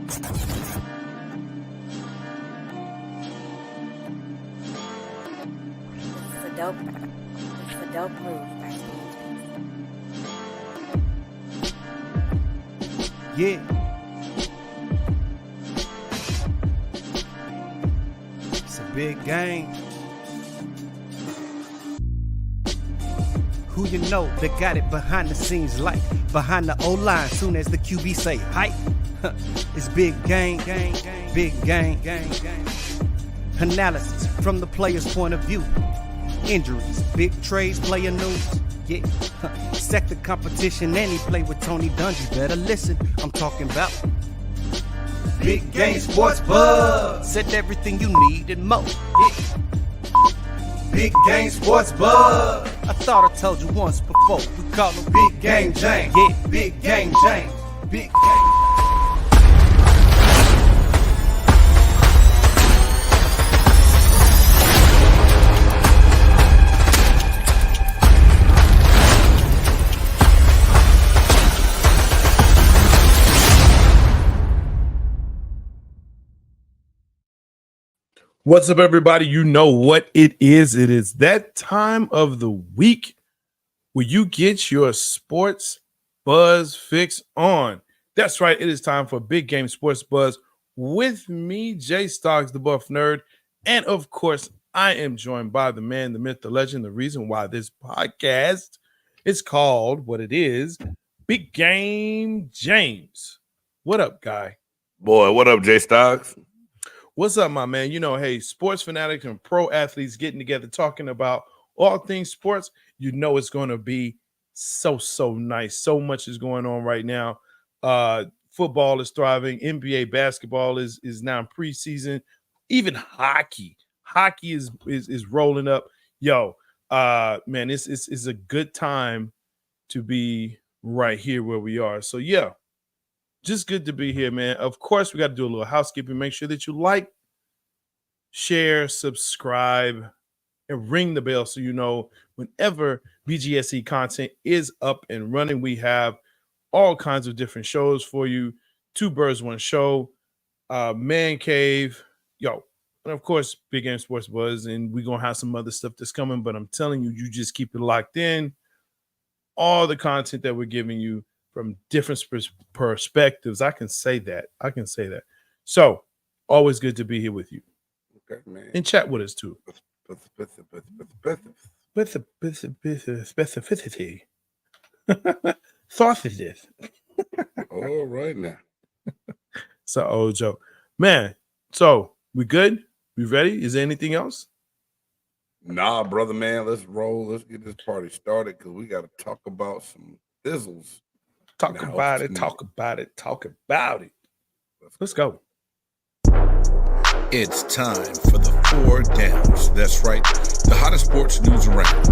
It's a dope move. Yeah. It's a big game. Who you know that got it behind the scenes like behind the O-line soon as the QB say hype. It's big game, big game. Analysis from the player's point of view. Injuries, big trades, player news. Yeah, sector competition, and he play with Tony Dungy. Better listen, I'm talking about Big Game Sports Buzz. Said everything you need and more. Yeah. Big Game Sports Buzz. I thought I told you once before. We call him Big Game James. Yeah, Big Game James. Big Game. What's up, everybody? You know what it is. It is that time of the week where you get your sports buzz fix on. That's right. It is time for Big Game Sports Buzz with me, Jay Stoggs, the Buff Nerd. And of course, I am joined by the man, the myth, the legend, the reason why this podcast is called what it is, Big Game James. What up, guy? Boy, what up, Jay Stoggs? What's up, my man? You know, hey, sports fanatics and pro athletes getting together, talking about all things sports. You know it's going to be so nice. So much is going on right now. Football is thriving. NBA basketball is now in preseason. Even hockey is rolling up. Yo, man, this is a good time to be right here where we are. So, yeah. Just good to be here, man. Of course, we got to do a little housekeeping. Make sure that you like, share, subscribe, and ring the bell so you know whenever BGSE content is up and running. We have all kinds of different shows for you. Two birds, one show, Man Cave, yo, and of course, Big Game Sports Buzz. And we're going to have some other stuff that's coming, but I'm telling you, you just keep it locked in. All the content that we're giving you from different perspectives. I can say that. So, always good to be here with you. Okay, man. And chat with us, too. With the specificity. Sausages. All right, now. So, old Joe. Man, so, we good? We ready? Is there anything else? Nah, brother, man. Let's roll. Let's get this party started because we got to talk about some thizzles. Talk about it. Let's go. It's time for the 4 Downs. That's right. The hottest sports news around.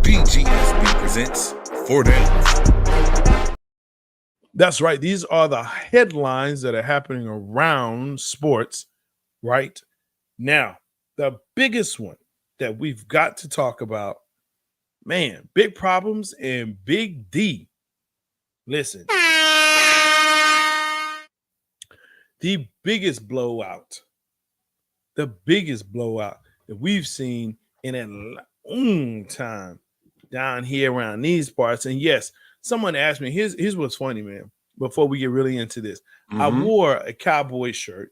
BGSB presents 4 Downs. That's right. These are the headlines that are happening around sports right now. The biggest one that we've got to talk about, man, big problems and Big D. Listen, the biggest blowout that we've seen in a long time down here around these parts. And yes, someone asked me, here's what's funny, man, before we get really into this. I wore a Cowboys shirt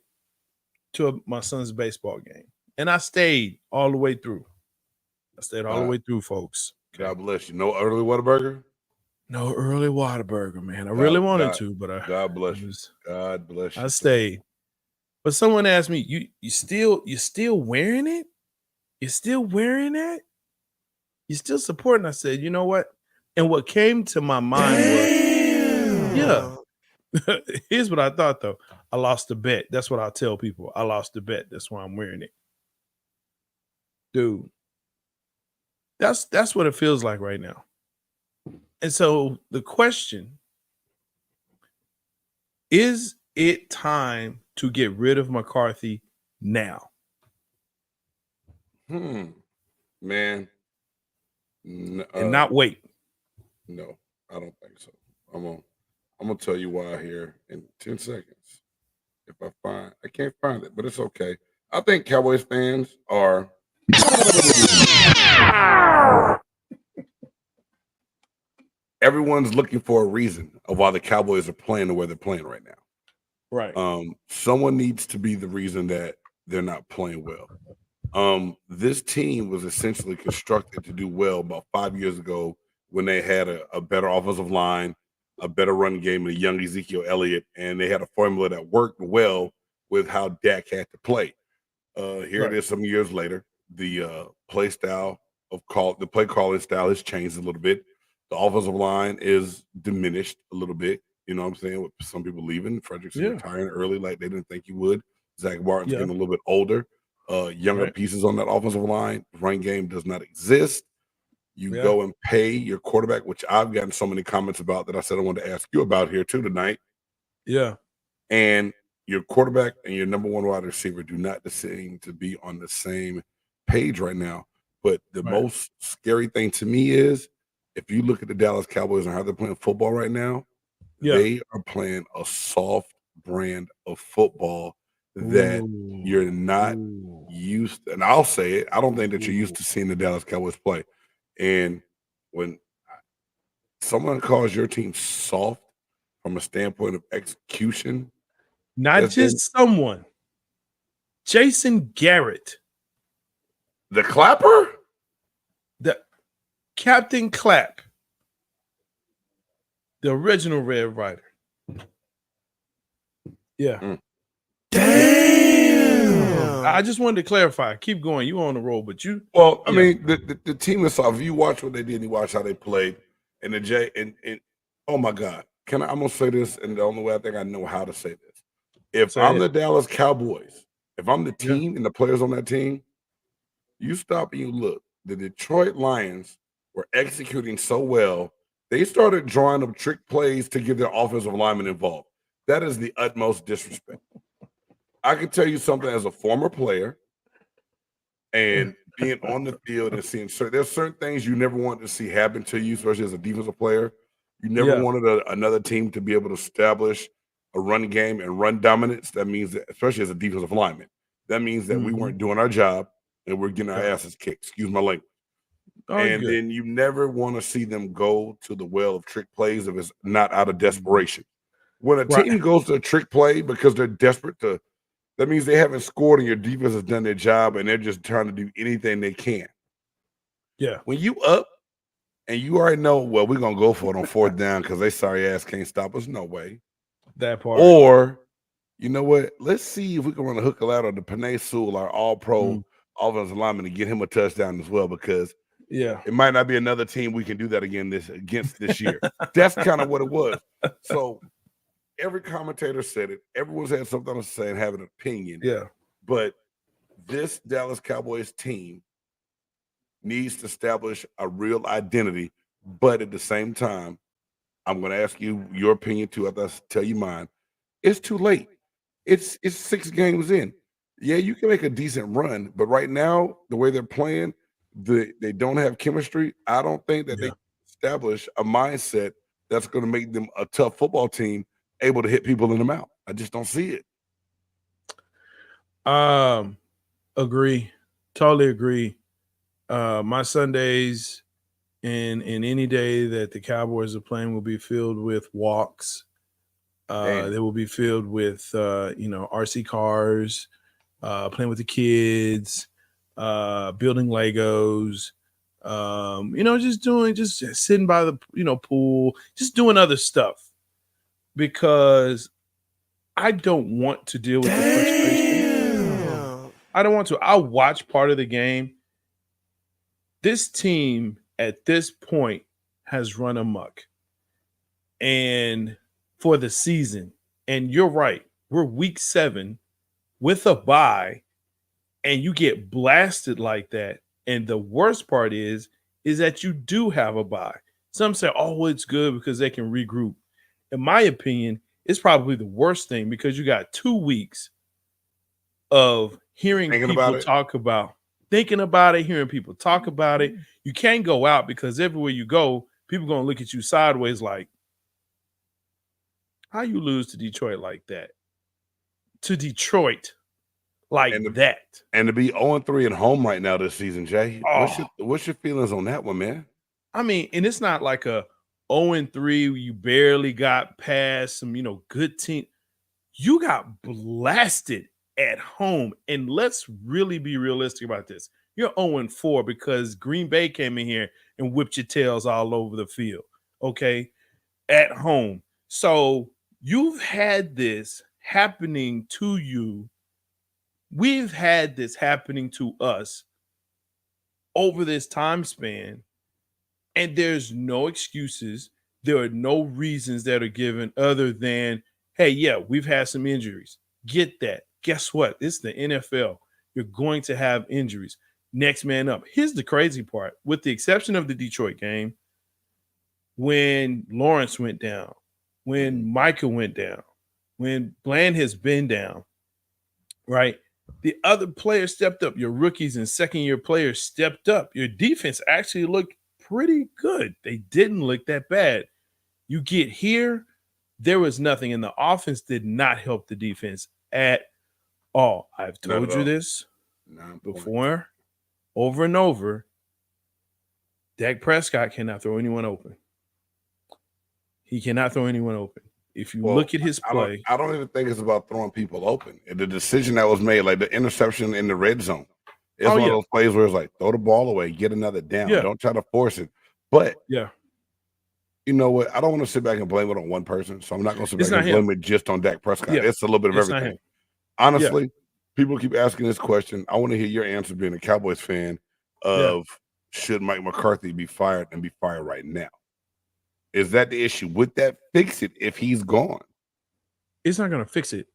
to my son's baseball game, and I stayed all the way through. Folks. Okay. God bless you. No early Whataburger? No early Whataburger, man. I really wanted to, but God bless you. God bless you. I stayed. But someone asked me, you still wearing it? You're still wearing that? You're still supporting? I said, you know what? And what came to my mind was, here's what I thought, though. I lost the bet. That's what I tell people. I lost the bet. That's why I'm wearing it. Dude, that's what it feels like right now. And so the question, is it time to get rid of McCarthy now? Man. And not wait. No, I don't think so. I'm gonna tell you why here in 10 seconds. I can't find it, but it's okay. I think Cowboys fans are. Everyone's looking for a reason of why the Cowboys are playing the way they're playing right now. Right. Someone needs to be the reason that they're not playing well. This team was essentially constructed to do well about 5 years ago when they had a better offensive line, a better run game, and a young Ezekiel Elliott, and they had a formula that worked well with how Dak had to play. Here it is some years later. The play calling style has changed a little bit. The offensive line is diminished a little bit. You know what I'm saying? With some people leaving, Frederickson retiring early like they didn't think he would. Zach Martin's getting a little bit older. Younger pieces on that offensive line. Run game does not exist. You go and pay your quarterback, which I've gotten so many comments about that I said I wanted to ask you about here too tonight. Yeah. And your quarterback and your number one wide receiver do not seem to be on the same page right now. But the most scary thing to me is if you look at the Dallas Cowboys and how they're playing football right now, they are playing a soft brand of football that you're not used to. And I'll say it, I don't think that you're used to seeing the Dallas Cowboys play. And when someone calls your team soft from a standpoint of execution, not just someone, Jason Garrett, the clapper, the Captain Clapp, the original Red Rider. Yeah. Damn. I just wanted to clarify. Keep going. You on the roll, but you. Well, I mean, the team is soft. If you watch what they did, you watch how they played, and and oh my God, I'm gonna say this, and the only way I think I know how to say this. If I'm the Dallas Cowboys, if I'm the team and the players on that team, you stop and you look. The Detroit Lions were executing so well, they started drawing up trick plays to get their offensive linemen involved. That is the utmost disrespect. I can tell you something as a former player and being on the field and seeing there's certain things you never wanted to see happen to you, especially as a defensive player. You never wanted another team to be able to establish a run game and run dominance. That means that, especially as a defensive lineman, that means that we weren't doing our job and we're getting our asses kicked. Excuse my language. Then you never want to see them go to the well of trick plays if it's not out of desperation. When a team goes to a trick play because they're desperate to, that means they haven't scored and your defense has done their job and they're just trying to do anything they can. Yeah. When you up and you already know, well, we're going to go for it on fourth down because they sorry ass can't stop us. No way. That part. Or, you know what? Let's see if we can run a hook out of the Panay Sewell, our all-pro offensive lineman, and get him a touchdown as well because it might not be another team we can do that against this year. That's kind of what it was. So every commentator said it. Everyone's had something to say and have an opinion. Yeah. But this Dallas Cowboys team needs to establish a real identity. But at the same time, I'm going to ask you your opinion too. After I tell you mine, it's too late. It's 6 games in. Yeah, you can make a decent run, but right now the way they're playing, they don't have chemistry. I don't think that they establish a mindset that's going to make them a tough football team, able to hit people in the mouth. I just don't see it. Agree. Totally agree. My Sundays and any day that the Cowboys are playing will be filled with walks. They will be filled with RC cars, playing with the kids, building Legos, just sitting by the pool, just doing other stuff because I don't want to deal with the frustration. I don't want to. I'll watch part of the game. This team at this point has run amok and for the season. And you're right. We're week 7 with a bye and you get blasted like that. And the worst part is that you do have a bye. Some say, oh, it's good because they can regroup. In my opinion, it's probably the worst thing because you got 2 weeks of hearing people talk about, thinking about it, hearing people talk about it. You can't go out because everywhere you go, people are going to look at you sideways like, how you lose to Detroit like that? to Detroit like that. And to be 0-3 at home right now this season, Jay. What's your feelings on that one, man? I mean, and it's not like a 0-3, you barely got past some, good team. You got blasted at home. And let's really be realistic about this. You're 0-4 because Green Bay came in here and whipped your tails all over the field, okay, at home. So you've had this happening to you. We've had this happening to us over this time span, and there's no excuses. There are no reasons that are given other than, hey, yeah, we've had some injuries. Get that. Guess what? It's the NFL. You're going to have injuries. Next man up. Here's the crazy part. With the exception of the Detroit game, when Lawrence went down, when Micah went down, when Bland has been down, right? The other players stepped up. Your rookies and second-year players stepped up. Your defense actually looked pretty good. They didn't look that bad. You get here, there was nothing, and the offense did not help the defense at all. I've told you this before, over and over. Dak Prescott cannot throw anyone open. He cannot throw anyone open. If you look at his play. I don't even think it's about throwing people open. The decision that was made, like the interception in the red zone, it's one of those plays where it's like, throw the ball away, get another down. Yeah. Don't try to force it. But yeah, you know what? I don't want to sit back and blame it on one person. So I'm not going to sit back and blame it just on Dak Prescott. Yeah. It's a little bit of everything. Honestly, people keep asking this question. I want to hear your answer being a Cowboys fan of should Mike McCarthy be fired and be fired right now? Is that the issue? Would that fix it if he's gone? It's not going to fix it.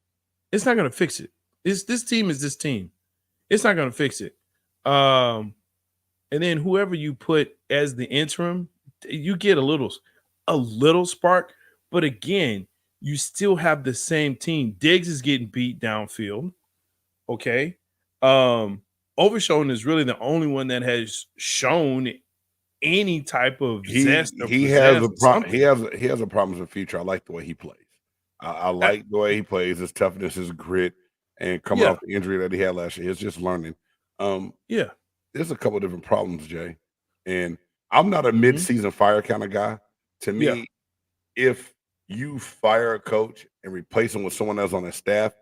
It's not going to fix it. This team is this team. It's not going to fix it. And then whoever you put as the interim, you get a little spark. But again, you still have the same team. Diggs is getting beat downfield. Okay. Overshown is really the only one that has shown any type of zest. He has a problem. He has a problem with the future. I like the way he plays. I like the way he plays. His toughness, his grit, and coming off the injury that he had last year, he's just learning. There's a couple of different problems, Jay, and I'm not a mid-season fire kind of guy. To me, if you fire a coach and replace him with someone else on his staff,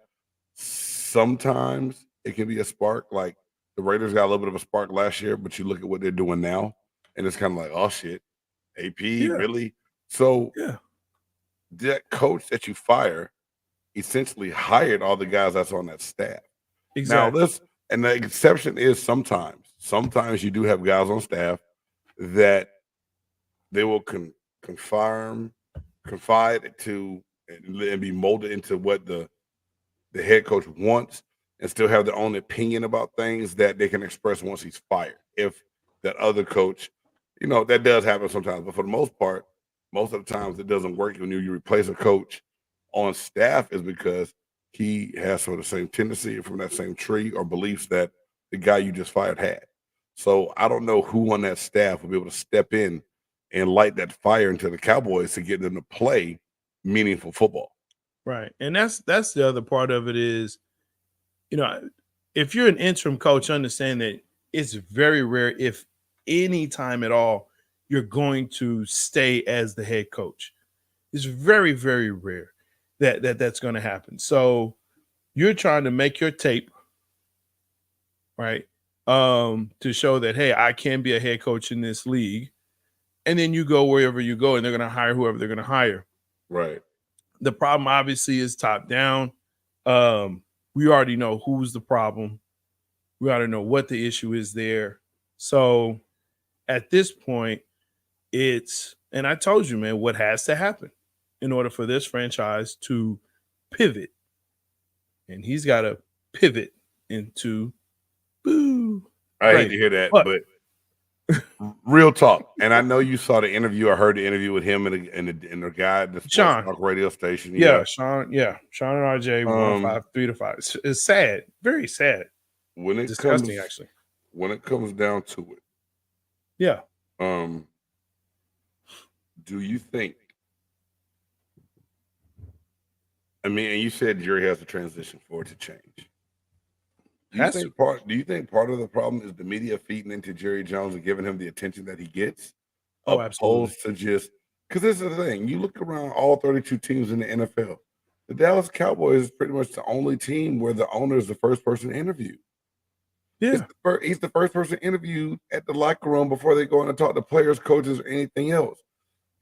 sometimes it can be a spark. Like the Raiders got a little bit of a spark last year, but you look at what they're doing now. And it's kind of like, oh, shit, AP, really? So that coach that you fire essentially hired all the guys that's on that staff. Exactly. Now, and the exception is sometimes you do have guys on staff that they will confide to and be molded into what the head coach wants and still have their own opinion about things that they can express once he's fired. If that other coach, that does happen sometimes, but for the most part, most of the times it doesn't work when you replace a coach on staff is because he has sort of the same tendency from that same tree or beliefs that the guy you just fired had. So I don't know who on that staff will be able to step in and light that fire into the Cowboys to get them to play meaningful football. Right. And that's the other part of it is, if you're an interim coach, understand that it's very rare, if any time at all, you're going to stay as the head coach. It's very, very rare that's going to happen. So you're trying to make your tape, right, to show that, hey, I can be a head coach in this league. And then you go wherever you go, and they're going to hire whoever they're going to hire. Right. The problem, obviously, is top down. We already know who's the problem. We already know what the issue is there. So at this point, and I told you, man, what has to happen in order for this franchise to pivot. And he's got to pivot into boo. I hate to hear that, but real talk. And I know you saw the interview. I heard the interview with him and the guy at the Sean Talk radio station. Sean. Yeah, Sean and RJ 153 to 5. It's sad, very sad. Disgusting, actually. When it comes down to it, do you think I mean, and you said Jerry has a transition for it to change. Do you think part of the problem is the media feeding into Jerry Jones and giving him the attention that he gets? Oh, absolutely. Opposed to just because this is the thing. You look around all 32 teams in the NFL. The Dallas Cowboys is pretty much the only team where the owner is the first person interviewed. Yeah. He's the first person interviewed at the locker room before they go in and talk to players, coaches, or anything else.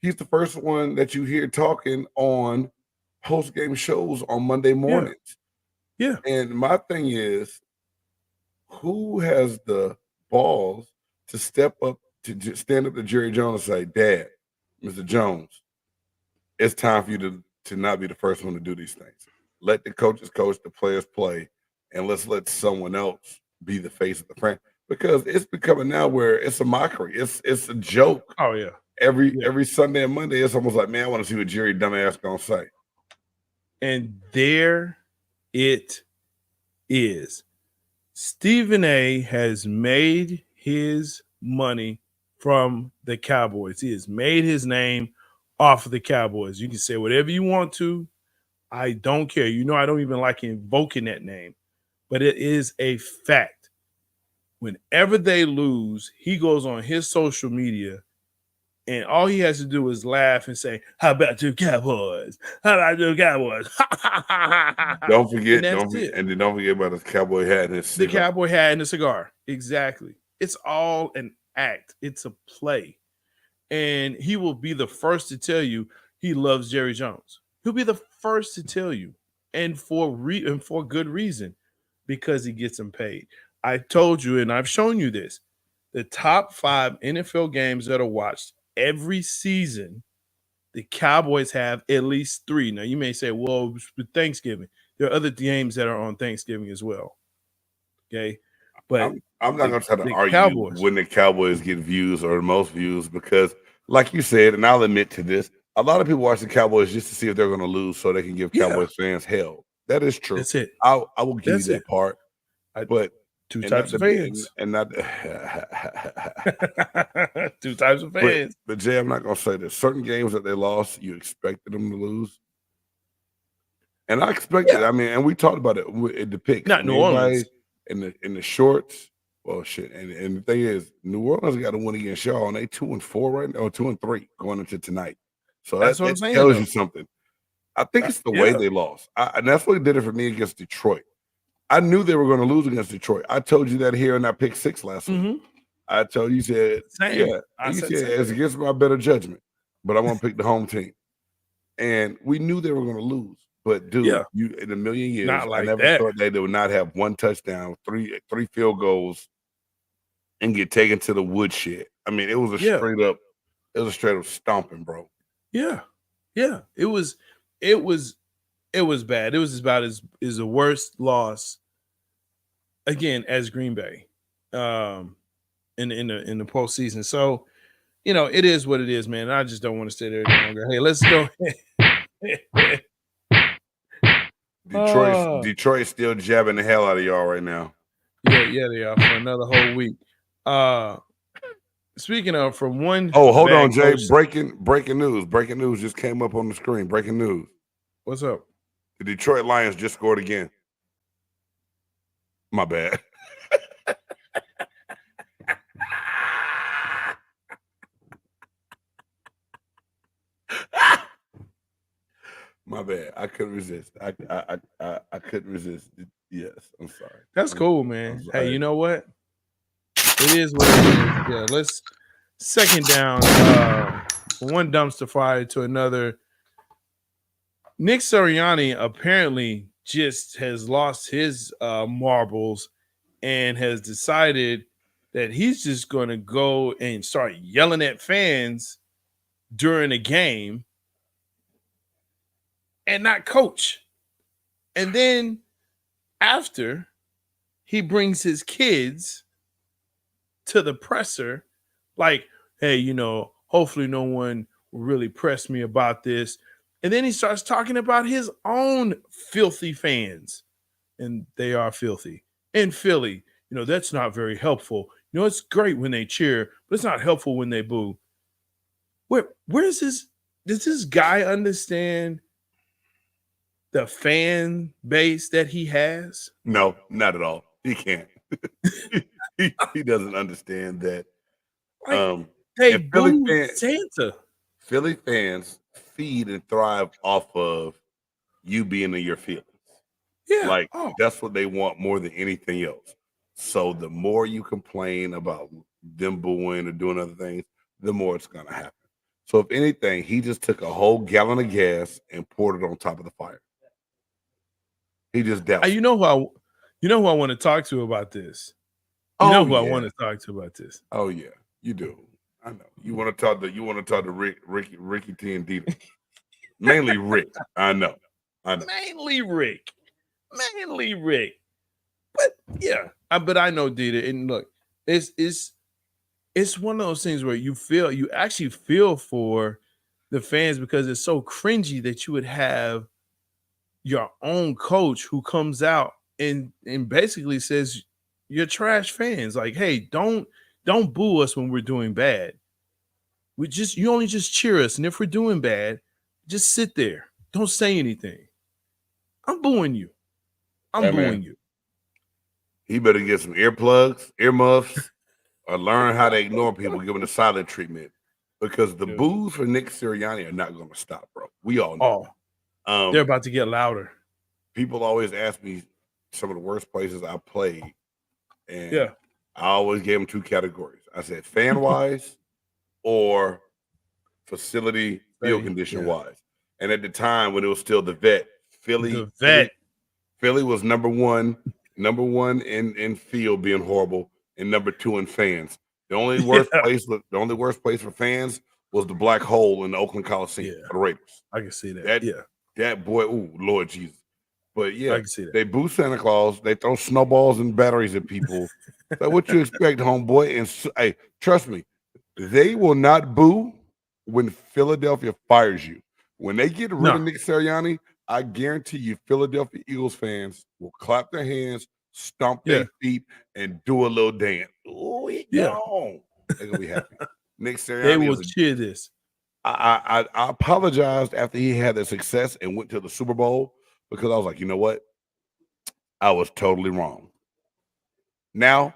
He's the first one that you hear talking on post-game shows on Monday mornings. Yeah. And my thing is, who has the balls to step up to stand up to Jerry Jones and say, Dad, Mr. Jones, it's time for you to not be the first one to do these things. Let the coaches coach, the players play, and let's let someone else be the face of the franchise. Because it's becoming now where it's a mockery. It's a joke. Oh, yeah. Every Sunday and Monday, it's almost like, man, I want to see what Jerry dumbass gonna say. And there it is. Stephen A. has made his money from the Cowboys. He has made his name off of the Cowboys. You can say whatever you want to. I don't care. You know, I don't even like invoking that name, but it is a fact. Whenever they lose, he goes on his social media and all he has to do is laugh and say, how about you Cowboys? How about you Cowboys? Don't forget about his cowboy hat and his cigar. The cowboy hat and the cigar. Exactly. It's all an act. It's a play. And he will be the first to tell you he loves Jerry Jones. He'll be the first to tell you. And for good reason, because he gets him paid. I told you, and I've shown you this, the top 5 NFL games that are watched every season, the Cowboys have at least 3. Now, you may say, well, with Thanksgiving, there are other games that are on Thanksgiving as well. Okay. But I'm not going to try to argue when the Cowboys get views or the most views because, like you said, and I'll admit to this, a lot of people watch the Cowboys just to see if they're going to lose so they can give Cowboys fans hell. That is true. That's it. I will give you that part. But two types of fans. And not two types of fans. But Jay, I'm not going to say this. Certain games that they lost, you expected them to lose. And I expected it. I mean, and we talked about it at the pick. Not New Orleans. In the shorts. Well, shit. And the thing is, New Orleans got to win against y'all, and they 2-4 right now, or 2-3 going into tonight. So that's what I'm saying. Tells you something. I think it's the way they lost. And that's what did it for me against Detroit. I knew they were going to lose against Detroit. I told you that here in that pick 6 last week. I told you, said, it's against my better judgment, but I want to pick the home team. And we knew they were going to lose. But, dude, you in a million years, I never thought they would not have 1 touchdown, three field goals, and get taken to the woodshed. I mean, it was a straight up stomping, bro. Yeah. Yeah. It was bad. It was about as the worst loss again as Green Bay in the postseason. So, you know, it is what it is, man. I just don't want to stay there any longer. Hey, let's go. Detroit's still jabbing the hell out of y'all right now. Yeah, they are for another whole week. Speaking of from one. Oh, hold on, Jay. Breaking news. Breaking news just came up on the screen. Breaking news. What's up? The Detroit Lions just scored again. My bad. My bad. I couldn't resist. I couldn't resist. Yes, I'm sorry. That's cool, man. Hey, you know what? It is what it is. Yeah, let's second down from one dumpster fire to another. Nick Sirianni apparently just has lost his marbles and has decided that he's just going to go and start yelling at fans during a game and not coach. And then after, he brings his kids to the presser like, hey, you know, hopefully no one will really press me about this. And then he starts talking about his own filthy fans. And they are filthy. In Philly, you know, that's not very helpful. You know, it's great when they cheer, but it's not helpful when they boo. Where is this? Does this guy understand the fan base that he has? No, not at all. He can't. he doesn't understand that. Like, they And Philly booed Santa. Philly fans feed and thrive off of you being in your feelings. Yeah. Like, that's what they want more than anything else. So the more you complain about them booing or doing other things, the more it's going to happen. So if anything, he just took a whole gallon of gas and poured it on top of the fire. He just doused. You know who I want to talk to about this? I want to talk to about this. Oh yeah, you do. I know. You want to talk to Ricky T and Dita. Mainly Rick. I know. Mainly Rick. But yeah, but I know Dita. And look, it's one of those things where you actually feel for the fans because it's so cringy that you would have your own coach who comes out and basically says you're trash fans. Like, hey, don't boo us when we're doing bad. You only just cheer us, and if we're doing bad, just sit there. Don't say anything. I'm booing you. Booing you. He better get some earplugs, earmuffs, or learn how to ignore people, giving the silent treatment. Because the boos for Nick Sirianni are not going to stop, bro. We all know. They're about to get louder. People always ask me some of the worst places I played, and I always gave them two categories. I said fan-wise or facility field condition-wise. And at the time when it was still the vet, Philly was number one in field being horrible, and number 2 in fans. The only worst place for fans was the black hole in the Oakland Coliseum for the Raiders. I can see that. That boy, ooh, Lord Jesus. But I can see that. They boo Santa Claus. They throw snowballs and batteries at people. So what you expect, homeboy? And hey, trust me, they will not boo when Philadelphia fires you. When they get rid of Nick Sirianni, I guarantee you, Philadelphia Eagles fans will clap their hands, stomp their feet, and do a little dance. Oh, they're gonna be happy. Nick Sirianni, they will cheer this. I apologized after he had the success and went to the Super Bowl because I was like, you know what? I was totally wrong. Now,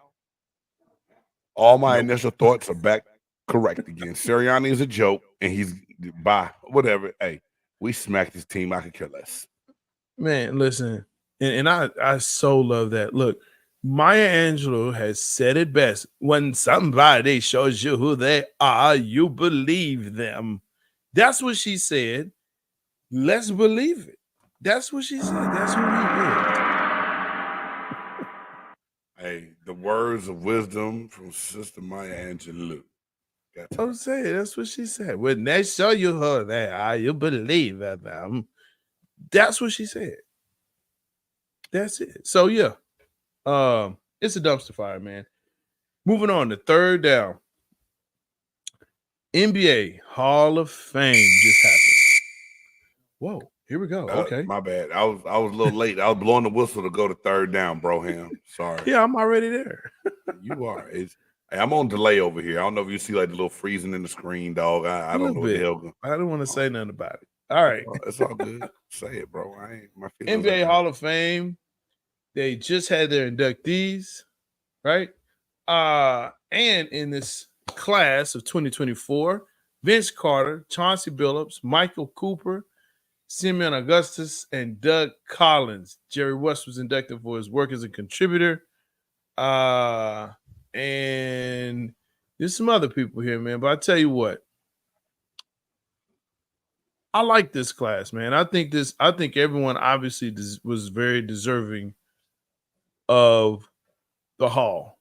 all my initial thoughts are back correct again. Sirianni is a joke, and he's whatever. Hey, we smacked his team. I could care less. Man, listen, and I so love that. Look, Maya Angelou has said it best. When somebody shows you who they are, you believe them. That's what she said. Let's believe it. That's what she said. That's who he is. Hey, the words of wisdom from Sister Maya Angelou. I'm saying that's what she said. When they show you who they are, you believe them. That's what she said. That's it. So yeah. It's a dumpster fire, man. Moving on to third down. NBA Hall of Fame just happened. Whoa, here we go. Okay. My bad. I was a little late. I was blowing the whistle to go to third down, Broham. Sorry. Yeah, I'm already there. You are. I'm on delay over here. I don't know if you see like the little freezing in the screen, dog. I don't know what the hell. I don't want to say nothing about it. All right. It's all good. Say it, bro. My NBA Hall of Fame. They just had their inductees, right? And in this class of 2024, Vince Carter, Chauncey Billups, Michael Cooper, Simeon Augustus, and Doug Collins. Jerry West was inducted for his work as a contributor. And there's some other people here, man. But I tell you what, I like this class, man. I think everyone obviously was very deserving of the Hall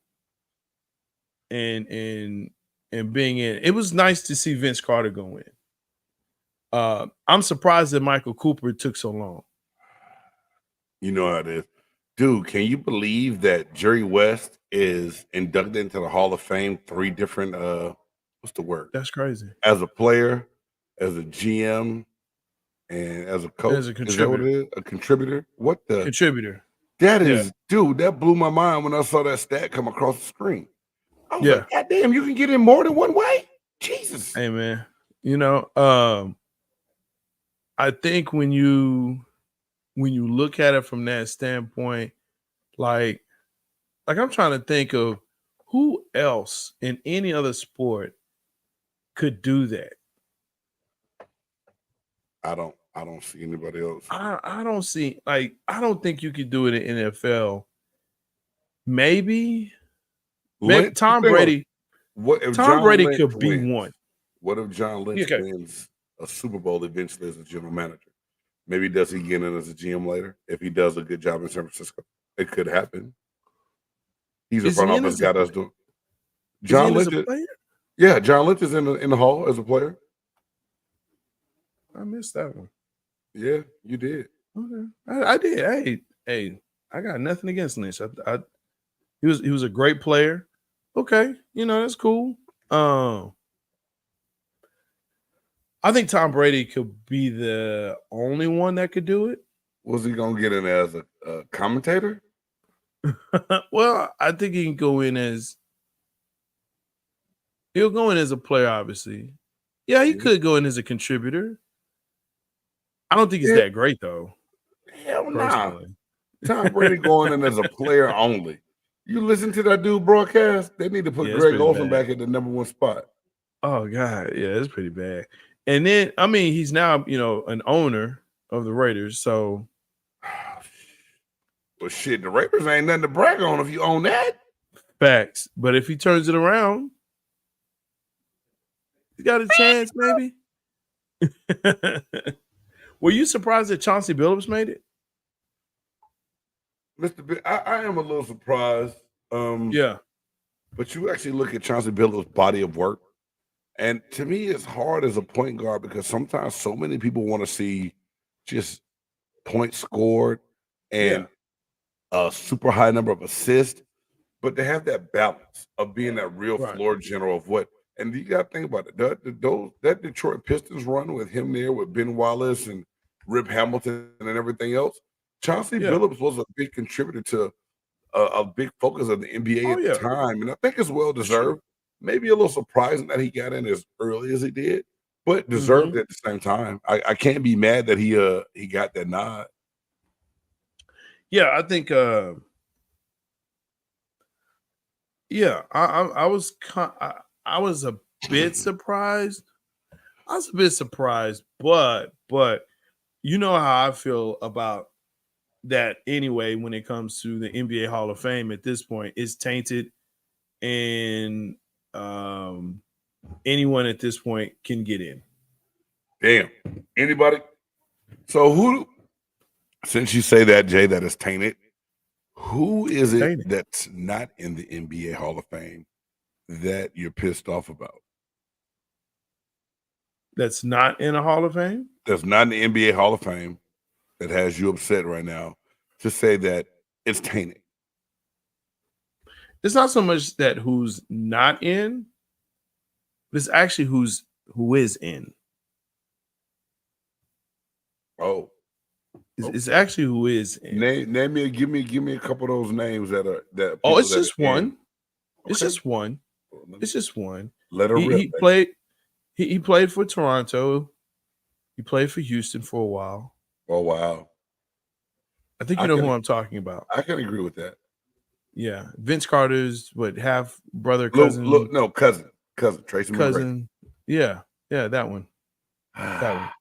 and being in. It was nice to see Vince Carter go in. I'm surprised that Michael Cooper took so long. You know how it is. Dude, can you believe that Jerry West is inducted into the Hall of Fame 3 different what's the word? That's crazy. As a player, as a GM, and as a coach. As a contributor. Is that what it is? A contributor? What the contributor? That is, dude, that blew my mind when I saw that stat come across the screen. I was like, God damn, you can get in more than one way? Jesus. Hey, man. You know, I think when you when you look at it from that standpoint, like I'm trying to think of who else in any other sport could do that. I don't see anybody else. I don't see, like, I don't think you could do it in NFL. Maybe Tom Brady. What if Tom John Brady Lynch could be wins? one. What if John Lynch wins a Super Bowl eventually as a general manager? Maybe does he get in as a GM later? If he does a good job in San Francisco, it could happen. He's a front office guy that's doing. John Lynch, yeah, John Lynch is in the hall as a player. I missed that one. Yeah, you did. Okay, I did. Hey, I got nothing against Lynch. He was a great player. Okay, that's cool. I think Tom Brady could be the only one that could do it. Was he gonna get in as a commentator? Well, I think he can go in as. He'll go in as a player, obviously. Yeah, he could go in as a contributor. I don't think he's that great, though. Hell nah. Tom Brady going in as a player only. You listen to that dude broadcast, they need to put Greg Olsen back at the #1 spot. Oh, God. Yeah, it's pretty bad. And then, I mean, he's now, an owner of the Raiders, so. Well, shit, the Raiders ain't nothing to brag on if you own that. Facts. But if he turns it around, he's got a chance, maybe. Were you surprised that Chauncey Billups made it? Mr. B, I am a little surprised. Yeah. But you actually look at Chauncey Billups' body of work, and to me, it's hard as a point guard because sometimes so many people want to see just points scored and a super high number of assists, but they have that balance of being that real floor general of what. And you got to think about it. That Detroit Pistons run with him there, with Ben Wallace and Rip Hamilton and everything else. Chauncey Billups was a big contributor to a big focus of the NBA at the time, and I think it's well deserved. Maybe a little surprising that he got in as early as he did, but deserved at the same time. I can't be mad that he got that nod. Yeah, I think. I was a bit surprised. But you know how I feel about that anyway when it comes to the NBA Hall of Fame at this point. It's tainted, and anyone at this point can get in. Damn. Anybody? So since you say that, Jay, that is tainted, who is it that's not in the NBA Hall of Fame that you're pissed off about? That's not in a Hall of Fame? That's not in the NBA Hall of Fame that has you upset right now to say that it's tainted. It's not so much that who's not in, but it's actually who is in. Oh. It's actually who is in. Name me, give me a couple of those names that are that. Oh, it's just one. It's just one. It's just one. Let her rip. He played for Toronto. He played for Houston for a while. Oh wow! I think you know who I'm talking about. I can agree with that. Yeah, Vince Carter's half brother, cousin. Cousin Tracy cousin. McGrady. Yeah, that one. That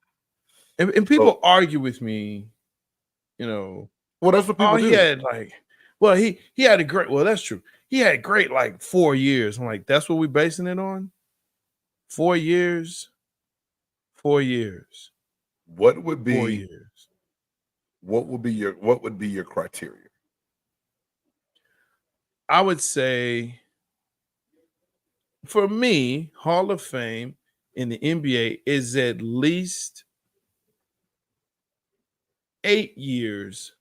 one. And people argue with me. Well, that's what people do. He had he had a great. Well, that's true. He had great 4 years. I'm like, that's what we're basing it on. 4 years. 4 years. What would be 4 years? What would be your criteria? I would say, for me, Hall of Fame in the NBA is at least 8 years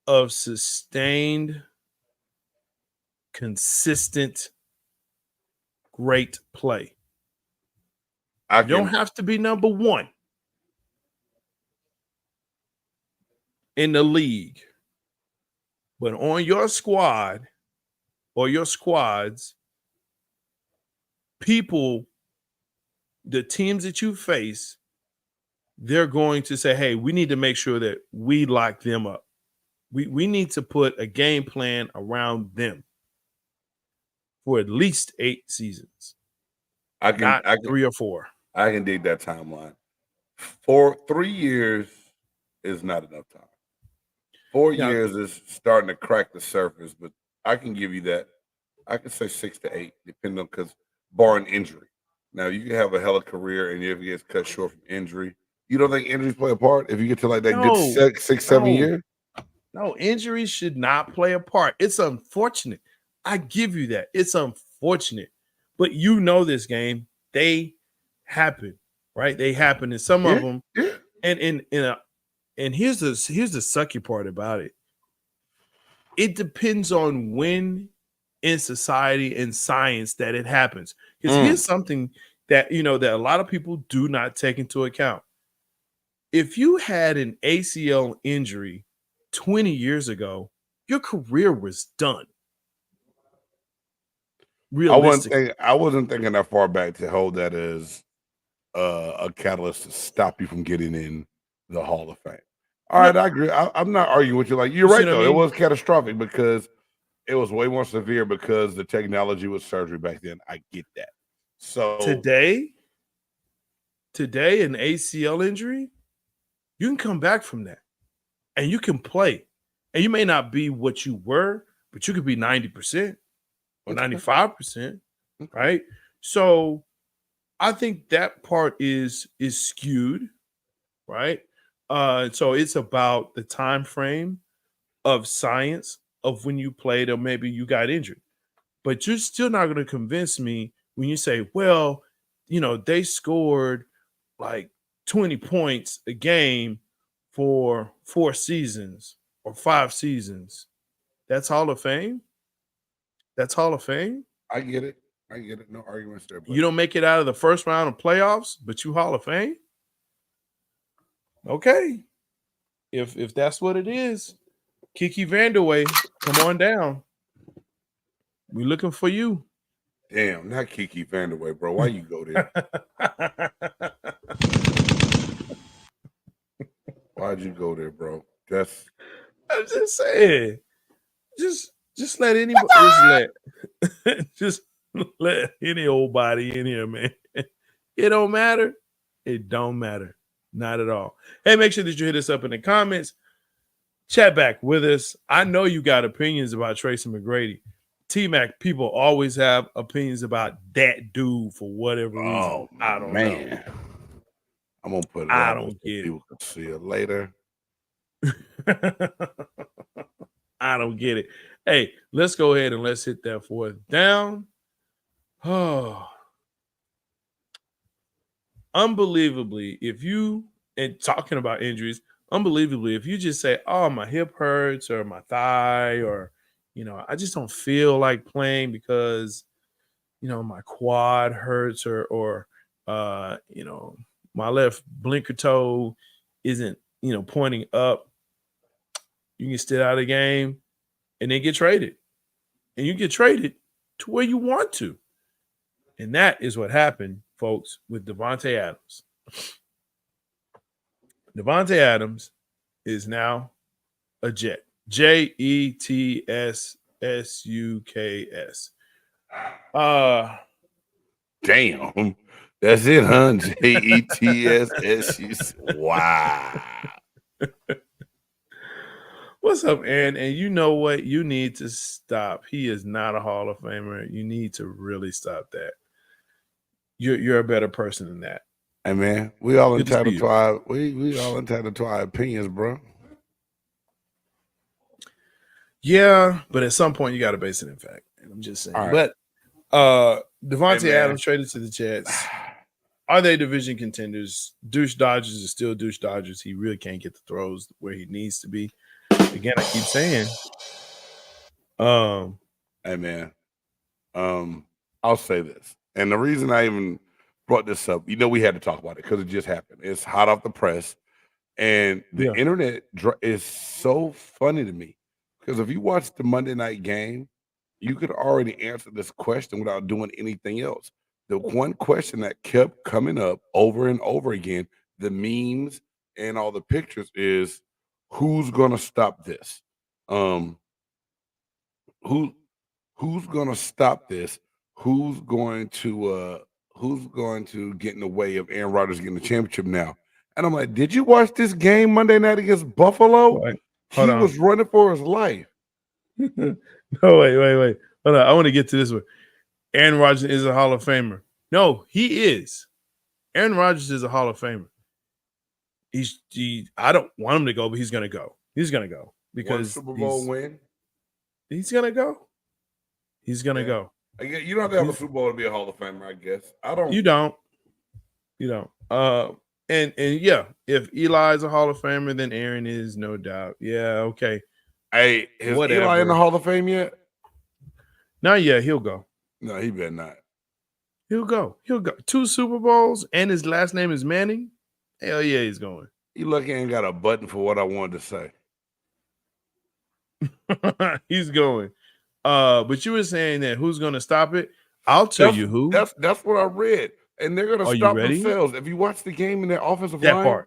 of sustained, consistent, great play. You don't have to be number one in the league, but on your squad or your squads, the teams that you face they're going to say, hey, we need to make sure that we lock them up. We need to put a game plan around them for at least 8 seasons. I can 3 or 4. I can dig that timeline. For 3 years is not enough time. 4 years is starting to crack the surface, but I can give you that. I can say 6 to 8, depending on, because barring injury. Now, you can have a hell of a career, and if it gets cut short from injury, you don't think injuries play a part if you get to like that good 6, 7 years? No, injuries should not play a part. It's unfortunate. I give you that. It's unfortunate. But you know this game. They happen, right? They happen. And some of them, and here's the sucky part about it. It depends on when in society and science that it happens. Because here's something that that a lot of people do not take into account. If you had an ACL injury 20 years ago, your career was done. I wasn't thinking that far back to hold that as a catalyst to stop you from getting in the Hall of Fame. All right, I agree. I'm not arguing with you. Like, you're right, though. It was catastrophic because it was way more severe because the technology was surgery back then. I get that. So today, an ACL injury, you can come back from that and you can play. And you may not be what you were, but you could be 90% or 95%, right? So I think that part is skewed, right? So it's about the time frame of science of when you played or maybe you got injured. But you're still not going to convince me when you say, well, they scored like 20 points a game for 4 seasons or 5 seasons. That's Hall of Fame? That's Hall of Fame? I get it. No arguments there. You don't make it out of the first round of playoffs, but you Hall of Fame? Okay. If that's what it is, Kiki Vanderway, come on down. We looking for you. Damn, not Kiki Vanderway, bro. Why you go there? Why'd you go there, bro? I'm just saying. Just let anybody just let any old body in here, man. It don't matter. It don't matter. Not at all. Hey, make sure that you hit us up in the comments. Chat back with us. I know you got opinions about Tracy McGrady. T-Mac, people always have opinions about that dude for whatever reason. I don't know. I'm going to put it I don't get it. People can see it later. I don't get it. Hey, let's go ahead and let's hit that 4th down. Oh. Unbelievably, talking about injuries, unbelievably, if you just say, oh, my hip hurts or my thigh or, I just don't feel like playing because, my quad hurts or my left blinker toe isn't, pointing up. You can sit out of the game and then get traded. And you get traded to where you want to. And that is what happened, folks, with Davante Adams. Davante Adams is now a Jet. JETSSUKS. Damn. That's it, huh? JETSSUKS. Wow. What's up, Aaron? And you know what? You need to stop. He is not a Hall of Famer. You need to really stop that. You're a better person than that. Hey, man, we all entitled to our we all entitled to our opinions, bro. Yeah, but at some point you got to base it in fact. I'm just saying. Right. But Davante Adams traded to the Jets. Are they division contenders? Douche Dodgers is still douche Dodgers. He really can't get the throws where he needs to be. Again, I keep saying. Hey, man. I'll say this. And the reason I even brought this up, we had to talk about it because it just happened. It's hot off the press. And the internet is so funny to me because if you watch the Monday night game, you could already answer this question without doing anything else. The one question that kept coming up over and over again, the memes and all the pictures is who's going to stop this? Who's going to stop this? Who's going to get in the way of Aaron Rodgers getting the championship now? And I'm like, did you watch this game Monday night against Buffalo? He was running for his life. No, wait. Hold on. I want to get to this one. Aaron Rodgers is a Hall of Famer. No, he is. Aaron Rodgers is a Hall of Famer. I don't want him to go, but he's going to go. He's going to go because Super Bowl win. He's going to go. He's going to go. You don't have to have a Super Bowl to be a Hall of Famer, I guess. I don't. You don't. And yeah, if Eli's a Hall of Famer, then Aaron is, no doubt. Yeah, okay. Hey, is Eli in the Hall of Fame yet? Not yet. He'll go. No, he better not. He'll go. 2 Super Bowls, and his last name is Manning. Hell yeah, he's going. You lucky I ain't got a button for what I wanted to say. He's going. But you were saying that who's going to stop it? I'll tell you who. That's what I read. And they're going to stop themselves. If you watch the game in their offensive line,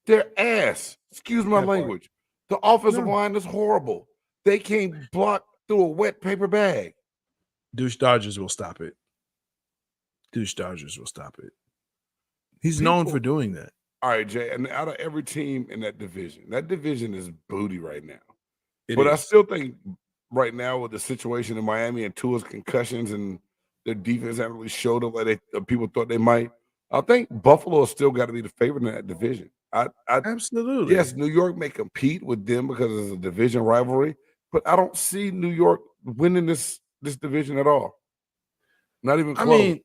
they're ass. Excuse my language. The offensive line is horrible. They can't block through a wet paper bag. Douche Dodgers will stop it. He's known for doing that. All right, Jay. And out of every team in that division is booty right now. I still think right now with the situation in Miami and Tua's concussions and their defense haven't really showed up like people thought they might. I think Buffalo has still got to be the favorite in that division. Absolutely. Yes, New York may compete with them because it's a division rivalry, but I don't see New York winning this division at all. Not even close. I mean,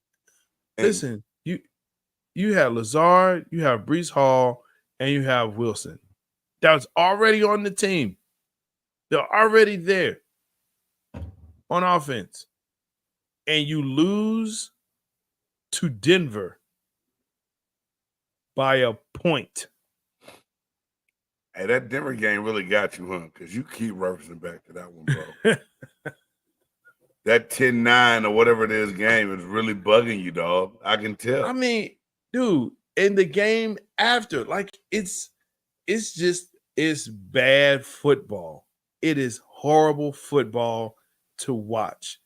listen, you have Lazard, you have Breece Hall, and you have Wilson. That's already on the team. They're already there on offense. And you lose to Denver by a point. Hey, that Denver game really got you, huh? Because you keep referencing back to that one, bro. That 10-9 or whatever it is game is really bugging you, dog. I can tell. I mean, dude, in the game after, like it's bad football. It is horrible football to watch.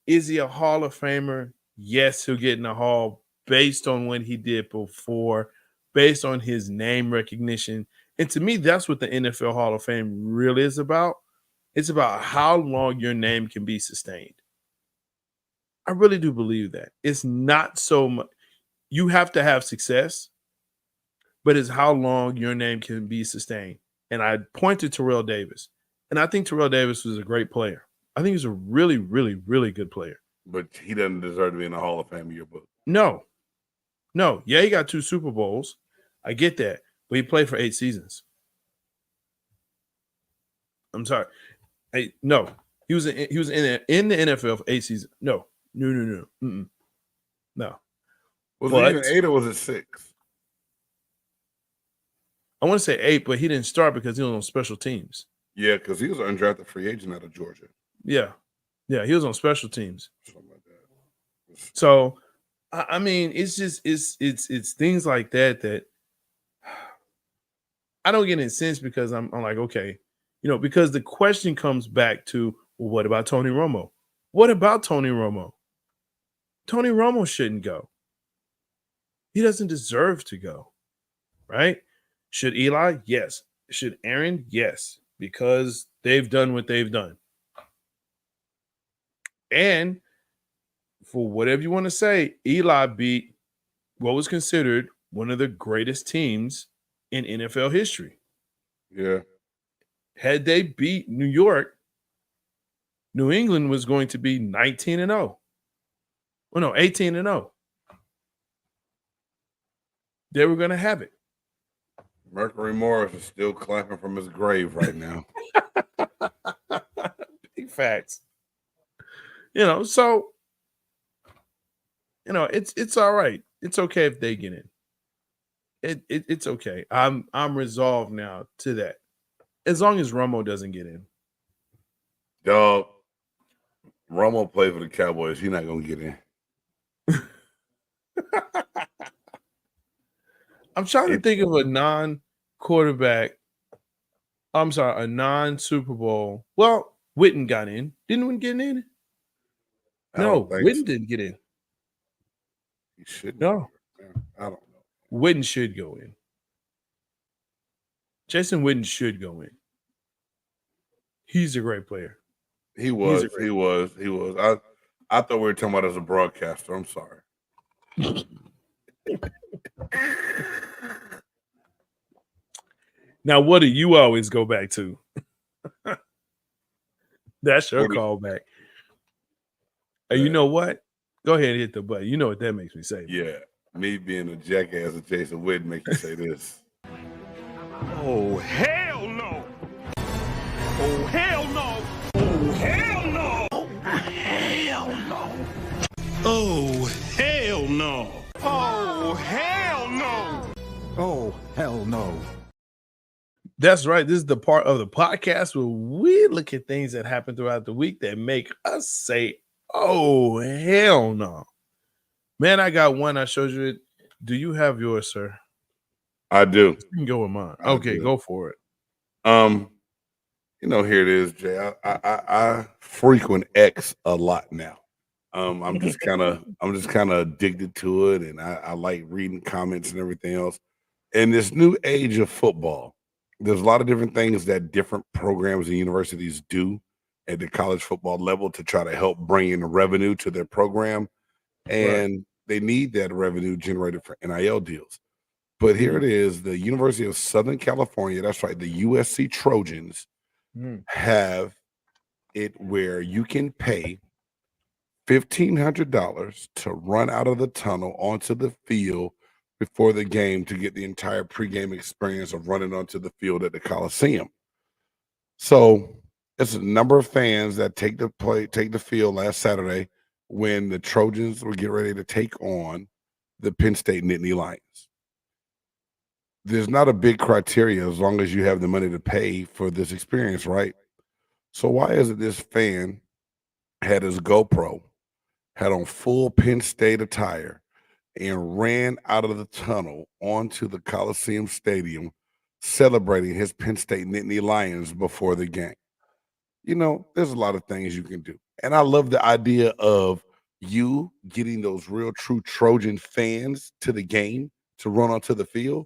Is he a Hall of Famer? Yes, he'll get in the Hall based on what he did before, based on his name recognition. And to me, that's what the NFL Hall of Fame really is about. It's about how long your name can be sustained. I really do believe that. It's not so much. You have to have success, but it's how long your name can be sustained. And I point to Terrell Davis. And I think Terrell Davis was a great player. I think he's a really, really, really good player. But he doesn't deserve to be in the Hall of Fame yearbook. No. Yeah, he got 2 Super Bowls. I get that. But he played for 8 seasons. I'm sorry. No. He was in the NFL for 8 seasons. No. Mm-mm. No. Was it even 8 or was it 6? I want to say 8, but he didn't start because he was on special teams. Yeah, because he was an undrafted free agent out of Georgia. Yeah, he was on special teams. Something like that. So, I mean, it's just it's things like that I don't get in sense because I'm like, okay, because the question comes back to, well, what about Tony Romo? What about Tony Romo? Tony Romo shouldn't go. He doesn't deserve to go, right? Should Eli? Yes. Should Aaron? Yes, because they've done what they've done. And for whatever you want to say, Eli beat what was considered one of the greatest teams in NFL history. Yeah. Had they beat New York, New England was going to be 19-0. Well, no, 18-0. They were going to have it. Mercury Morris is still clapping from his grave right now. Big facts. So it's all right. It's okay if they get in. It's okay. I'm resolved now to that. As long as Romo doesn't get in. Dog, Romo played for the Cowboys. He's not gonna get in. I'm trying to think of a non-quarterback. I'm sorry, a non-Super Bowl. Well, Witten got in. Didn't Witten get in? No, Witten didn't get in. He shouldn't. No. I don't know. Witten should go in. Jason Witten should go in. He's a great player. He was. I thought we were talking about as a broadcaster. I'm sorry. Now, what do you always go back to? That's your callback. You know what? Go ahead and hit the button. You know what that makes me say. Yeah. Me being a jackass of Jason Witten make you say this. Oh, hell no. Oh, hell no. Oh, hell no. Oh, hell no. Oh, hell no. Oh, hell no. Oh, hell no. That's right. This is the part of the podcast where we look at things that happen throughout the week that make us say, oh, hell no. Man, I got one. I showed you it. Do you have yours, sir? I do. You can go with mine. Okay, go for it. Here it is, Jay. I frequent X a lot now. I'm just kind of addicted to it, and I like reading comments and everything else. In this new age of football, there's a lot of different things that different programs and universities do at the college football level to try to help bring in revenue to their program, and they need that revenue generated for NIL deals. But here it is, the University of Southern California, that's right, the USC Trojans have it where you can pay $1,500 to run out of the tunnel onto the field before the game to get the entire pregame experience of running onto the field at the Coliseum. So it's a number of fans that take the field last Saturday when the Trojans were getting ready to take on the Penn State Nittany Lions. There's not a big criteria as long as you have the money to pay for this experience, right? So why is it this fan had his GoPro, had on full Penn State attire, and ran out of the tunnel onto the Coliseum Stadium celebrating his Penn State Nittany Lions before the game? There's a lot of things you can do. And I love the idea of you getting those real true Trojan fans to the game to run onto the field.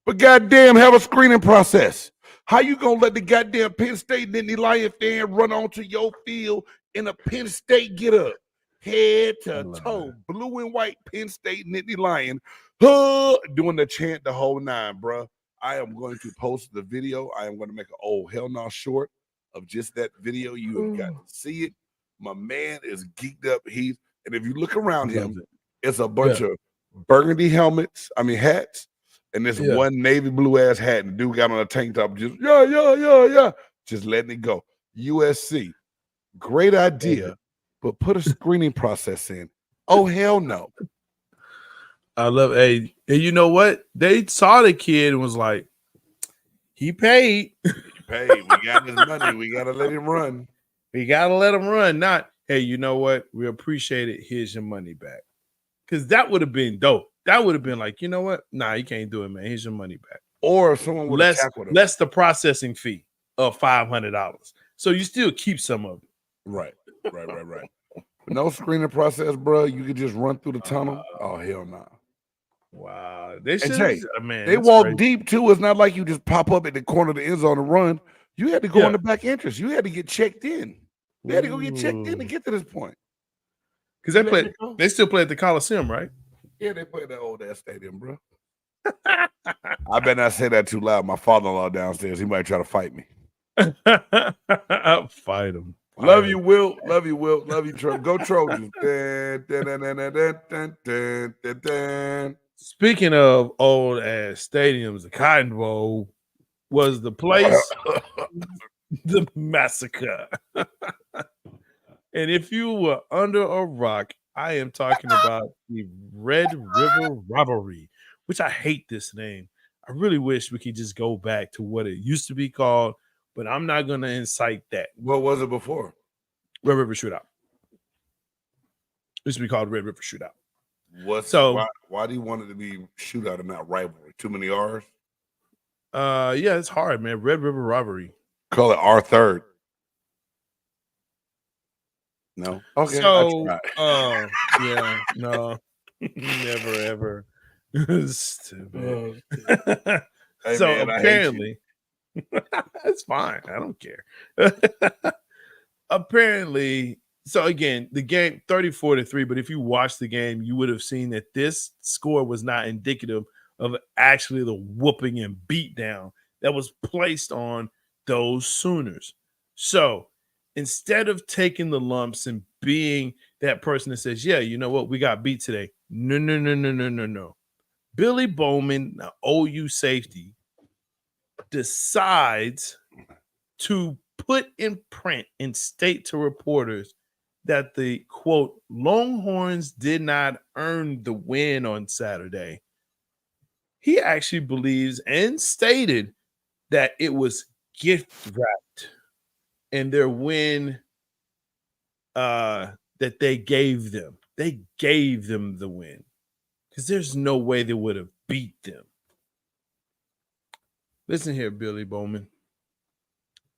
But goddamn, have a screening process. How you gonna let the goddamn Penn State Nittany Lion fan run onto your field in a Penn State get up? Head to toe, blue and white Penn State Nittany Lion, doing the chant the whole nine, bro. I am going to post the video. I am going to make an oh hell no short of just that video. You have got to see it. My man is geeked up. And if you look around him, it's a bunch of burgundy hats, and this one navy blue ass hat, and the dude got on a tank top, just just letting it go. USC, great idea, but put a screening process in. Oh hell no! I love and you know what? They saw the kid and was like, he paid. Hey, we got his money. We gotta let him run. We gotta let him run. Not, hey, you know what? We appreciate it. Here's your money back. Because that would have been dope. That would have been like, you know what? Nah, you can't do it, man. Here's your money back. Or if someone would have tackled him. Less the processing fee of $500. So you still keep some of it. Right. But no screening process, bro. You could just run through the tunnel. Oh, hell no. Nah. Wow. They walk deep too. It's not like you just pop up at the corner of the end zone and run. You had to go in the back entrance. You had to get checked in. You had to go get checked in to get to this point. Because they still play at the Coliseum, right? Yeah, they play that old ass stadium, bro. I better not say that too loud. My father-in-law downstairs, he might try to fight me. Fight him. Love you, Will. Love you, Trump. Go Trojans. Speaking of old ass stadiums, the Cotton Bowl was the place, the massacre. And if you were under a rock, I am talking about the Red River Robbery, which I hate this name. I really wish we could just go back to what it used to be called, but I'm not going to incite that. What was it before? Red River Shootout. It used to be called Red River Shootout. Why do you want it to be shootout and not rivalry? too many R's? Yeah, it's hard, man. Red River Robbery. Call it R3rd. No. Okay. So, yeah, no, never ever. Stupid. Hey, So man, apparently, it's fine. I don't care. Apparently, so again, the game 34-3. But if you watch the game, you would have seen that this score was not indicative of actually the whooping and beatdown that was placed on those Sooners. So instead of taking the lumps and being that person that says, yeah, you know what, we got beat today. No. Billy Bowman, the OU safety, decides to put in print and state to reporters that the, quote, Longhorns did not earn the win on Saturday. He actually believes and stated that it was gift wrapped and their win that they gave them. They gave them the win because there's no way they would have beat them. Listen here, Billy Bowman.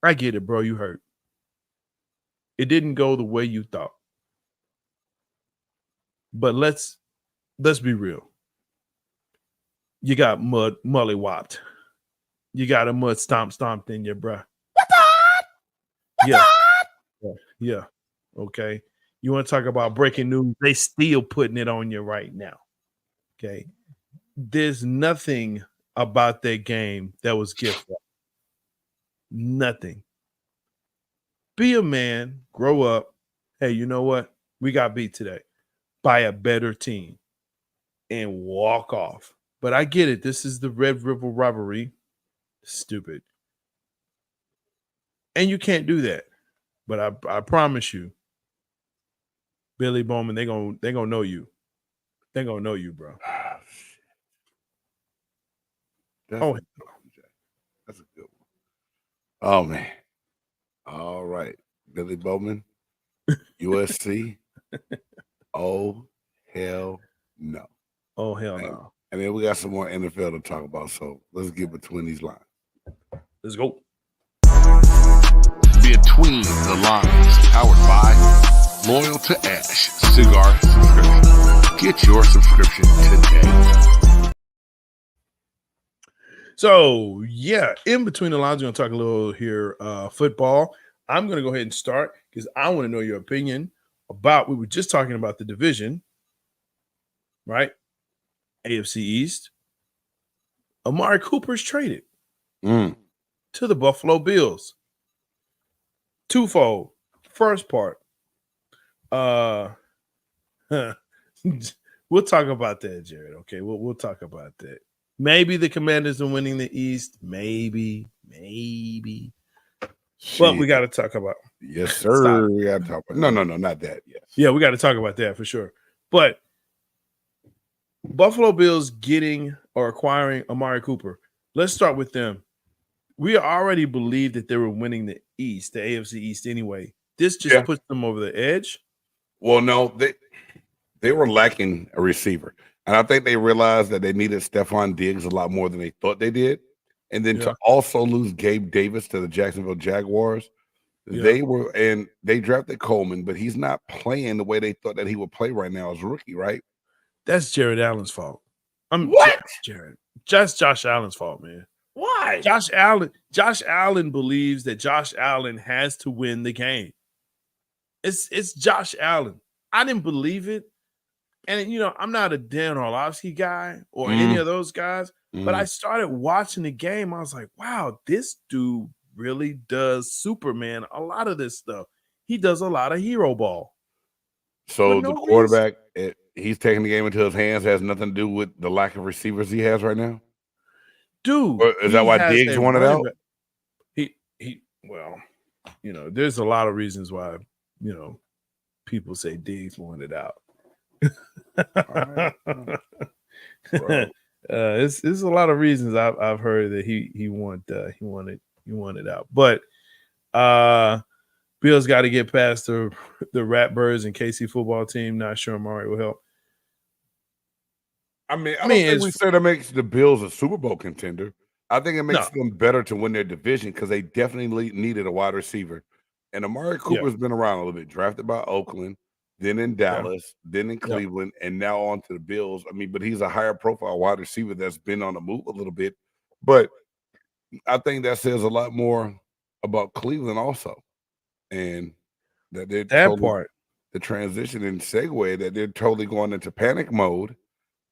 I get it, bro. You hurt. It didn't go the way you thought. But let's be real. You got mully-whopped. You got a mud stomped in you, bro. Yeah. Okay. You want to talk about breaking news? They still putting it on you right now. Okay. There's nothing about that game that was gift wrapped. Nothing. Be a man, grow up. Hey, you know what? We got beat today by a better team and walk off. But I get it. This is the Red River Robbery. Stupid. And you can't do that. But I promise you, Billy Bowman, they're gonna know you. They're gonna know you, bro. That's a good one. Oh man. All right. Billy Bowman, USC. Oh hell no. Oh hell no. And then we got some more NFL to talk about. So let's get between these lines. Let's go. Between the Lines, powered by Loyal to Ash Cigar Subscription. Get your subscription today. So, yeah, in between the lines, we're going to talk a little here football. I'm going to go ahead and start because I want to know your opinion about, we were just talking about the division, right? AFC East. Amari Cooper's traded to the Buffalo Bills. Twofold. First part. We'll talk about that, Jared. Okay, we'll talk about that. Maybe the Commanders are winning the East. Maybe. But we got to talk about. Yes, sir. We got to talk about. No, not that. Yes. Yeah, we got to talk about that for sure. But Buffalo Bills getting or acquiring Amari Cooper. Let's start with them. We already believed that they were winning the East, the AFC East anyway. This just puts them over the edge. Well, no, they were lacking a receiver. And I think they realized that they needed Stephon Diggs a lot more than they thought they did. And then to also lose Gabe Davis to the Jacksonville Jaguars, they drafted Coleman, but he's not playing the way they thought that he would play right now as a rookie, right? That's Jared Allen's fault. What? Jared. Just Josh Allen's fault, man. Why? Josh Allen believes that Josh Allen has to win the game. It's Josh Allen. I didn't believe it. And, I'm not a Dan Orlovsky guy or any of those guys, but I started watching the game. I was like, wow, this dude really does Superman a lot of this stuff. He does a lot of hero ball. So the quarterback, he's taking the game into his hands, has nothing to do with the lack of receivers he has right now? Dude. Or is that why Diggs wanted out? There's a lot of reasons why, people say Diggs wanted out. It's a lot of reasons I've heard that he wanted out, but Bills got to get past the Ratbirds and KC football team. Not sure Amari will help. I don't think we say that makes the Bills a Super Bowl contender. I think it makes them better to win their division because they definitely needed a wide receiver. And Amari Cooper's been around a little bit, drafted by Oakland, then in Dallas, then in Cleveland, and now on to the Bills. But he's a higher profile wide receiver that's been on the move a little bit. But I think that says a lot more about Cleveland also. And that they're the transition and segue that they're totally going into panic mode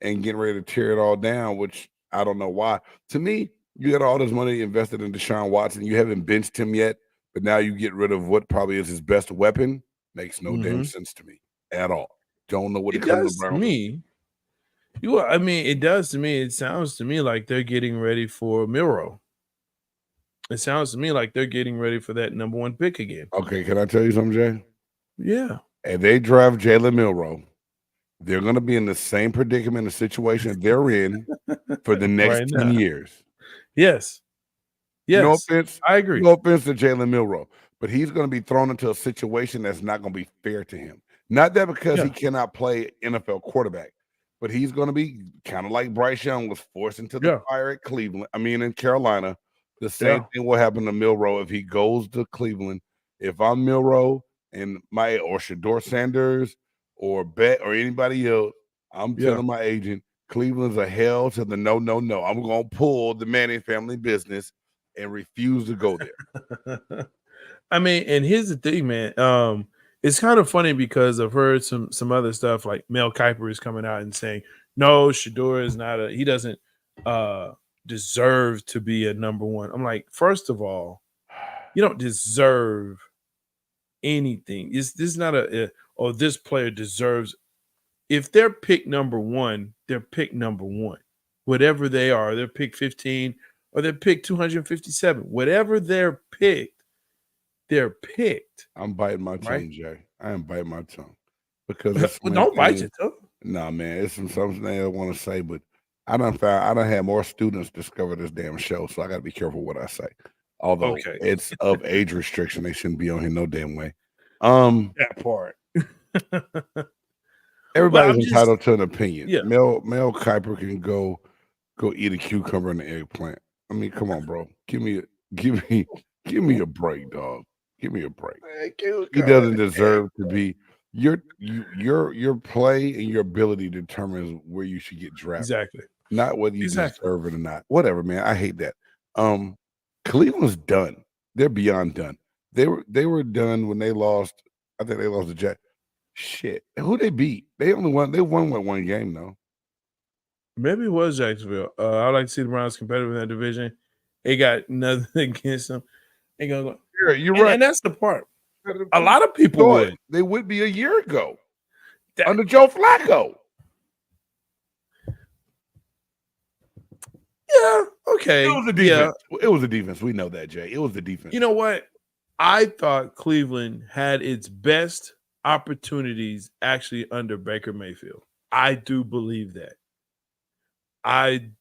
and getting ready to tear it all down, which I don't know why. To me, you got all this money invested in Deshaun Watson. You haven't benched him yet, but now you get rid of what probably is his best weapon. Makes no damn sense to me at all. Don't know what it does to me. It does to me. It sounds to me like they're getting ready for Milroe. It sounds to me like they're getting ready for that number 1 pick again. Okay, can I tell you something, Jay? Yeah. And they draft Jalen Milroe, they're going to be in the same predicament and situation they're in for the next 10 years. Yes. No offense. I agree. No offense to Jalen Milroe, but he's going to be thrown into a situation that's not going to be fair to him. Not that because he cannot play NFL quarterback, but he's going to be kind of like Bryce Young was forced into the fire at in Carolina. The same thing will happen to Milroe if he goes to Cleveland. If I'm Milroe or Shador Sanders or Bet or anybody else, I'm telling my agent, Cleveland's a hell to the no. I'm going to pull the Manning family business and refuse to go there. And here's the thing, man. It's kind of funny because I've heard some other stuff like Mel Kiper is coming out and saying, no, Shador is not he doesn't deserve to be a number 1. I'm like, first of all, you don't deserve anything. This is not this player deserves. If they're pick number 1, they're pick number 1. Whatever they are, they're pick 15 or they're pick 257. Whatever they're picked. I'm biting my tongue, Jay. I am biting my tongue because don't bite your tongue. Nah, man, it's something I want to say, but I done had more students discover this damn show, so I got to be careful what I say. Although it's of age restriction, they shouldn't be on here no damn way. That part. Everybody's entitled to an opinion. Yeah. Mel Kiper can go eat a cucumber and an eggplant. Come on, bro. Give me a break, dog. Give me a break. He doesn't deserve to be. Your play and your ability determines where you should get drafted. Exactly. Not whether you deserve it or not. Whatever, man. I hate that. Cleveland's done. They're beyond done. They were done when they lost. I think they lost the Jets. Shit. Who they beat? They won with one game, though. Maybe it was Jacksonville. I'd like to see the Browns competitive in that division. They got nothing against them. You're right. And that's the part. A lot of people would. They would be a year ago under Joe Flacco. Yeah, okay. It was the defense. Yeah. It was the defense. We know that, Jay. It was the defense. You know what? I thought Cleveland had its best opportunities actually under Baker Mayfield. I do believe that. I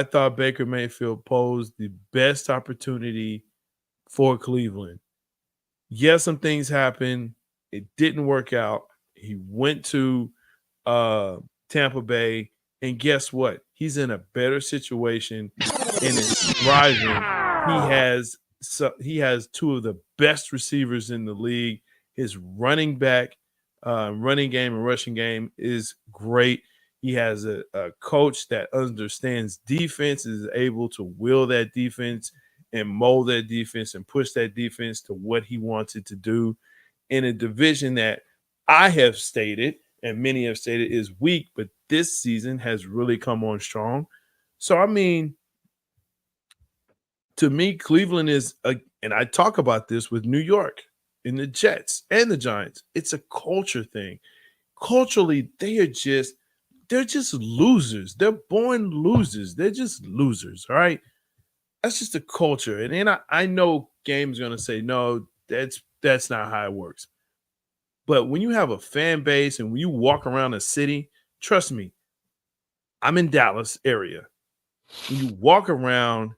thought Baker Mayfield posed the best opportunity for Cleveland. Yes, some things happened. It didn't work out. He went to Tampa Bay, and guess what? He's in a better situation and is thriving. He has 2 of the best receivers in the league. His running game and rushing game is great. He has a coach that understands defense, is able to will that defense and mold that defense and push that defense to what he wants it to do in a division that I have stated and many have stated is weak, but this season has really come on strong. So, to me, Cleveland is, and I talk about this with New York and the Jets and the Giants. It's a culture thing. Culturally, they're just losers. They're born losers. They're just losers, all right? That's just a culture. And then I know Game's going to say, no, that's not how it works. But when you have a fan base and when you walk around a city, trust me, I'm in Dallas area. When you walk around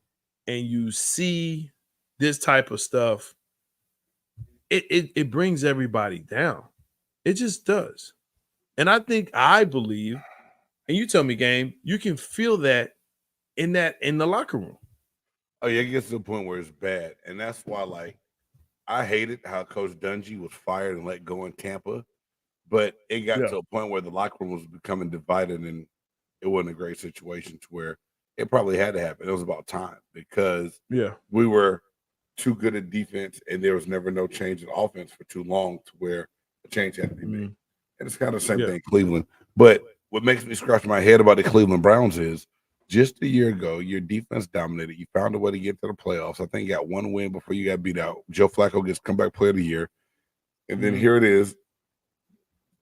and you see this type of stuff, it brings everybody down. It just does. And I believe, and you tell me, Game, you can feel that in the locker room. Oh yeah, it gets to the point where it's bad, and that's why like I hated how Coach Dungy was fired and let go in Tampa, but it got to a point where the locker room was becoming divided, and it wasn't a great situation to where it probably had to happen. It was about time because we were too good at defense, and there was never no change in offense for too long to where a change had to be made. And it's kind of the same thing in Cleveland. But what makes me scratch my head about the Cleveland Browns is just a year ago, your defense dominated. You found a way to get to the playoffs. I think you got one win before you got beat out. Joe Flacco gets comeback player of the year. And then here it is.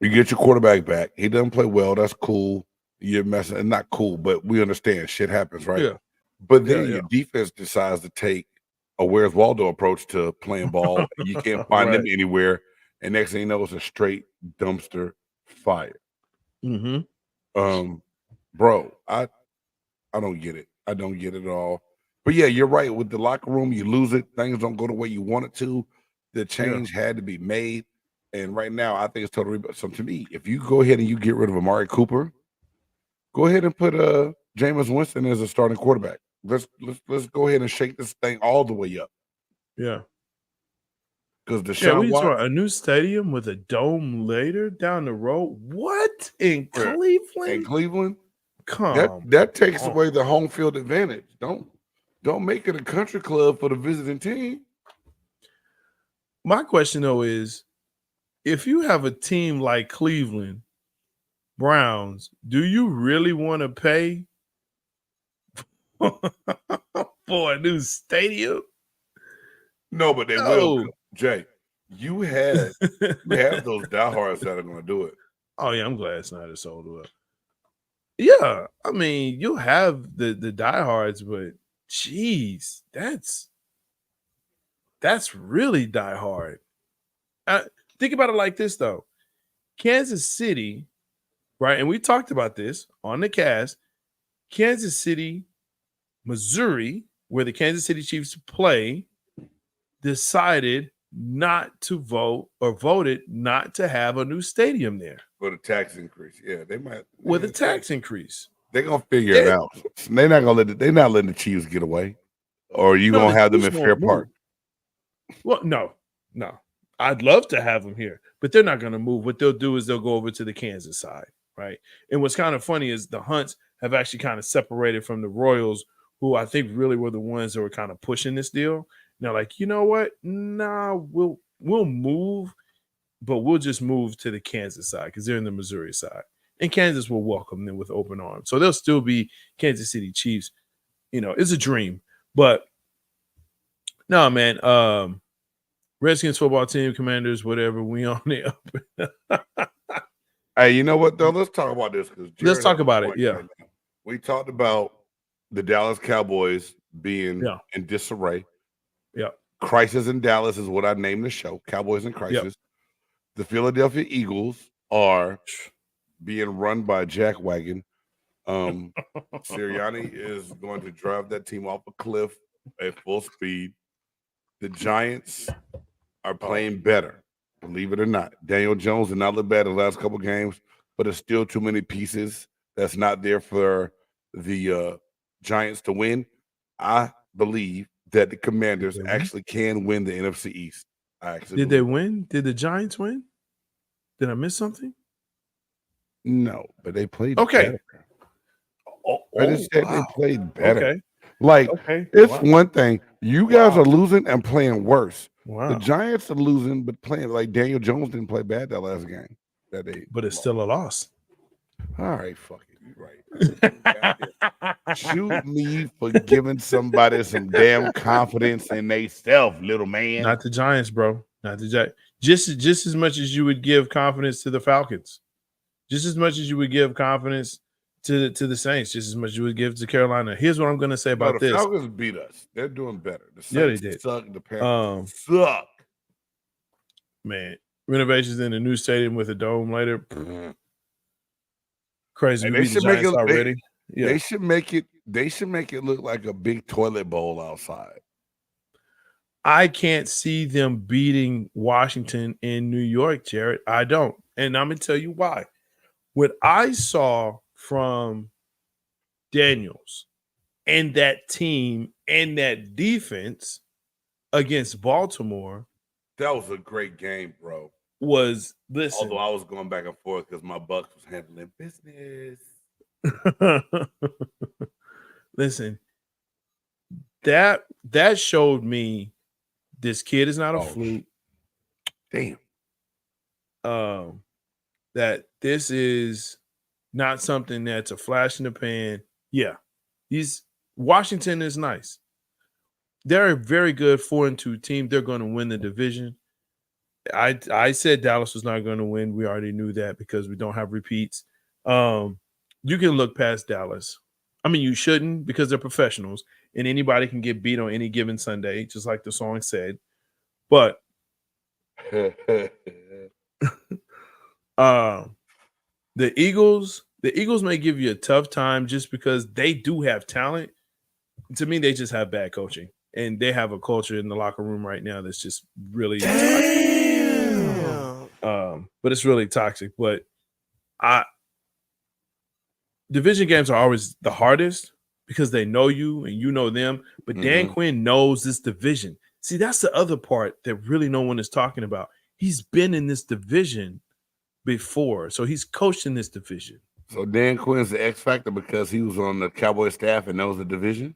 You get your quarterback back. He doesn't play well. That's cool. You're messing. Not cool, but we understand shit happens, right? Yeah. But then your defense decides to take a Where's Waldo approach to playing ball. You can't find them anywhere. And next thing you know, it's a straight dumpster fire. Bro, I don't get it. I don't get it at all. But yeah, you're right. With the locker room, you lose it. Things don't go the way you want it to. The change had to be made. And right now, I think it's totally. So to me, if you go ahead and you get rid of Amari Cooper, go ahead and put Jameis Winston as a starting quarterback. Let's go ahead and shake this thing all the way up. Yeah. Because we saw a new stadium with a dome later down the road. What in Cleveland? In Cleveland, come that takes away the home field advantage. Don't make it a country club for the visiting team. My question though is, if you have a team like Cleveland Browns, do you really want to pay for a new stadium? No, but they will. Jay, you have those diehards that are going to do it. Oh yeah, I'm glad Snyder sold it up. Yeah, I mean, you have the diehards, but geez, that's really diehard. Think about it like this though. Kansas City, right? And we talked about this on the cast. Kansas City, Missouri, where the Kansas City Chiefs play, decided not to vote or voted not to have a new stadium there. For the tax increase. Yeah, they might. With a tax increase. They're gonna figure it out. They're not letting the Chiefs get away. Or are you gonna have them in Fair Park? Well, no. I'd love to have them here, but they're not gonna move. What they'll do is they'll go over to the Kansas side, right? And what's kind of funny is the Hunts have actually kind of separated from the Royals, who I think really were the ones that were kind of pushing this deal. Now, like, you know what? Nah, we'll move, but we'll just move to the Kansas side because they're in the Missouri side. And Kansas will welcome them with open arms. So they'll still be Kansas City Chiefs. You know, it's a dream. But no, man, Redskins football team, Commanders, whatever, we on it. Hey, you know what, though? Let's talk about this. Let's talk about it, yeah. Right, we talked about the Dallas Cowboys being in disarray. Yeah. Crisis in Dallas is what I named the show, Cowboys in Crisis. Yep. The Philadelphia Eagles are being run by Jack Wagon. Sirianni is going to drive that team off a cliff at full speed. The Giants are playing better, believe it or not. Daniel Jones did not look bad in the last couple games, but there's still too many pieces that's not there for the Giants to win. I believe that the Commanders actually can win the NFC East. Did they win? Did the Giants win? Did I miss something? No, but they played better. I just said they played better. Okay. Like, it's one thing. You guys are losing and playing worse. Wow. The Giants are losing, but playing like Daniel Jones didn't play bad that last game. But it's still a loss. All right, fuck it. You're right. Shoot me for giving somebody some damn confidence in they self, little man. Not the Giants, bro. Not the Giants. Just as much as you would give confidence to the Falcons. Just as much as you would give confidence to the Saints, just as much as you would give to Carolina. Here's what I'm going to say about this. The Falcons beat us. They're doing better. The Saints they did. Suck. The Panthers suck. Man, renovations in the new stadium with a dome later. Crazy. They should make it already. They should make it. They should make it look like a big toilet bowl outside. I can't see them beating Washington in New York, Jared. I don't, and I'm gonna tell you why. what I saw from Daniels and that team and that defense against Baltimore, that was a great game, bro. Was listen. Although I was going back and forth because my Bucks was handling business. Listen, that showed me this kid is not a fluke. Damn. That this is not something that's a flash in the pan. Yeah, Washington is nice. They're a very good 4-2 team. They're going to win the division. I said Dallas was not going to win. We already knew that because we don't have repeats. You can look past Dallas. I mean, you shouldn't because they're professionals and anybody can get beat on any given Sunday, just like the song said. But the Eagles may give you a tough time just because they do have talent. To me, they just have bad coaching. And they have a culture in the locker room right now that's just really toxic. But it's really toxic. But division games are always the hardest because they know you and you know them. But Dan Quinn knows this division. See, that's the other part that really no one is talking about. He's been in this division before. So he's coached in this division. So Dan Quinn's the X factor because he was on the Cowboys staff and knows the division?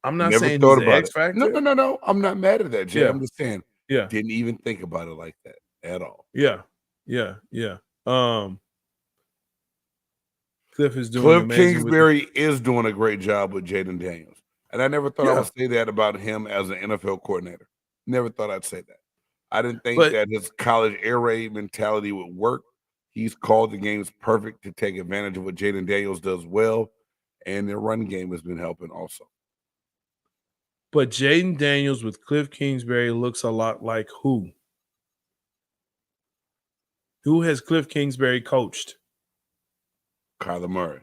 I'm not saying he's the X factor. No. I'm not mad at that, Jay. Yeah. I'm just saying, didn't even think about it like that at all. Yeah. Cliff Kingsbury is doing a great job with Jaden Daniels. And I never thought I would say that about him as an NFL coordinator. Never thought I'd say that. I didn't think that his college air raid mentality would work. He's called the games perfect to take advantage of what Jaden Daniels does well. And their run game has been helping also. But Jaden Daniels with Cliff Kingsbury looks a lot like who? Who has Cliff Kingsbury coached? Kyler Murray.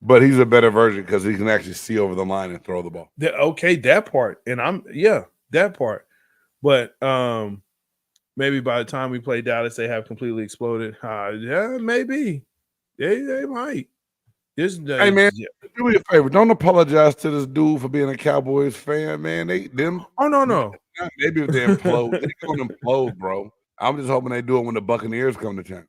But he's a better version because he can actually see over the line and throw the ball. Okay, that part. And that part. But maybe by the time we play Dallas, they have completely exploded. Yeah, maybe. They might. Hey man, do me a favor. Don't apologize to this dude for being a Cowboys fan, man. Oh no. Maybe if they implode, they're gonna implode, bro. I'm just hoping they do it when the Buccaneers come to town.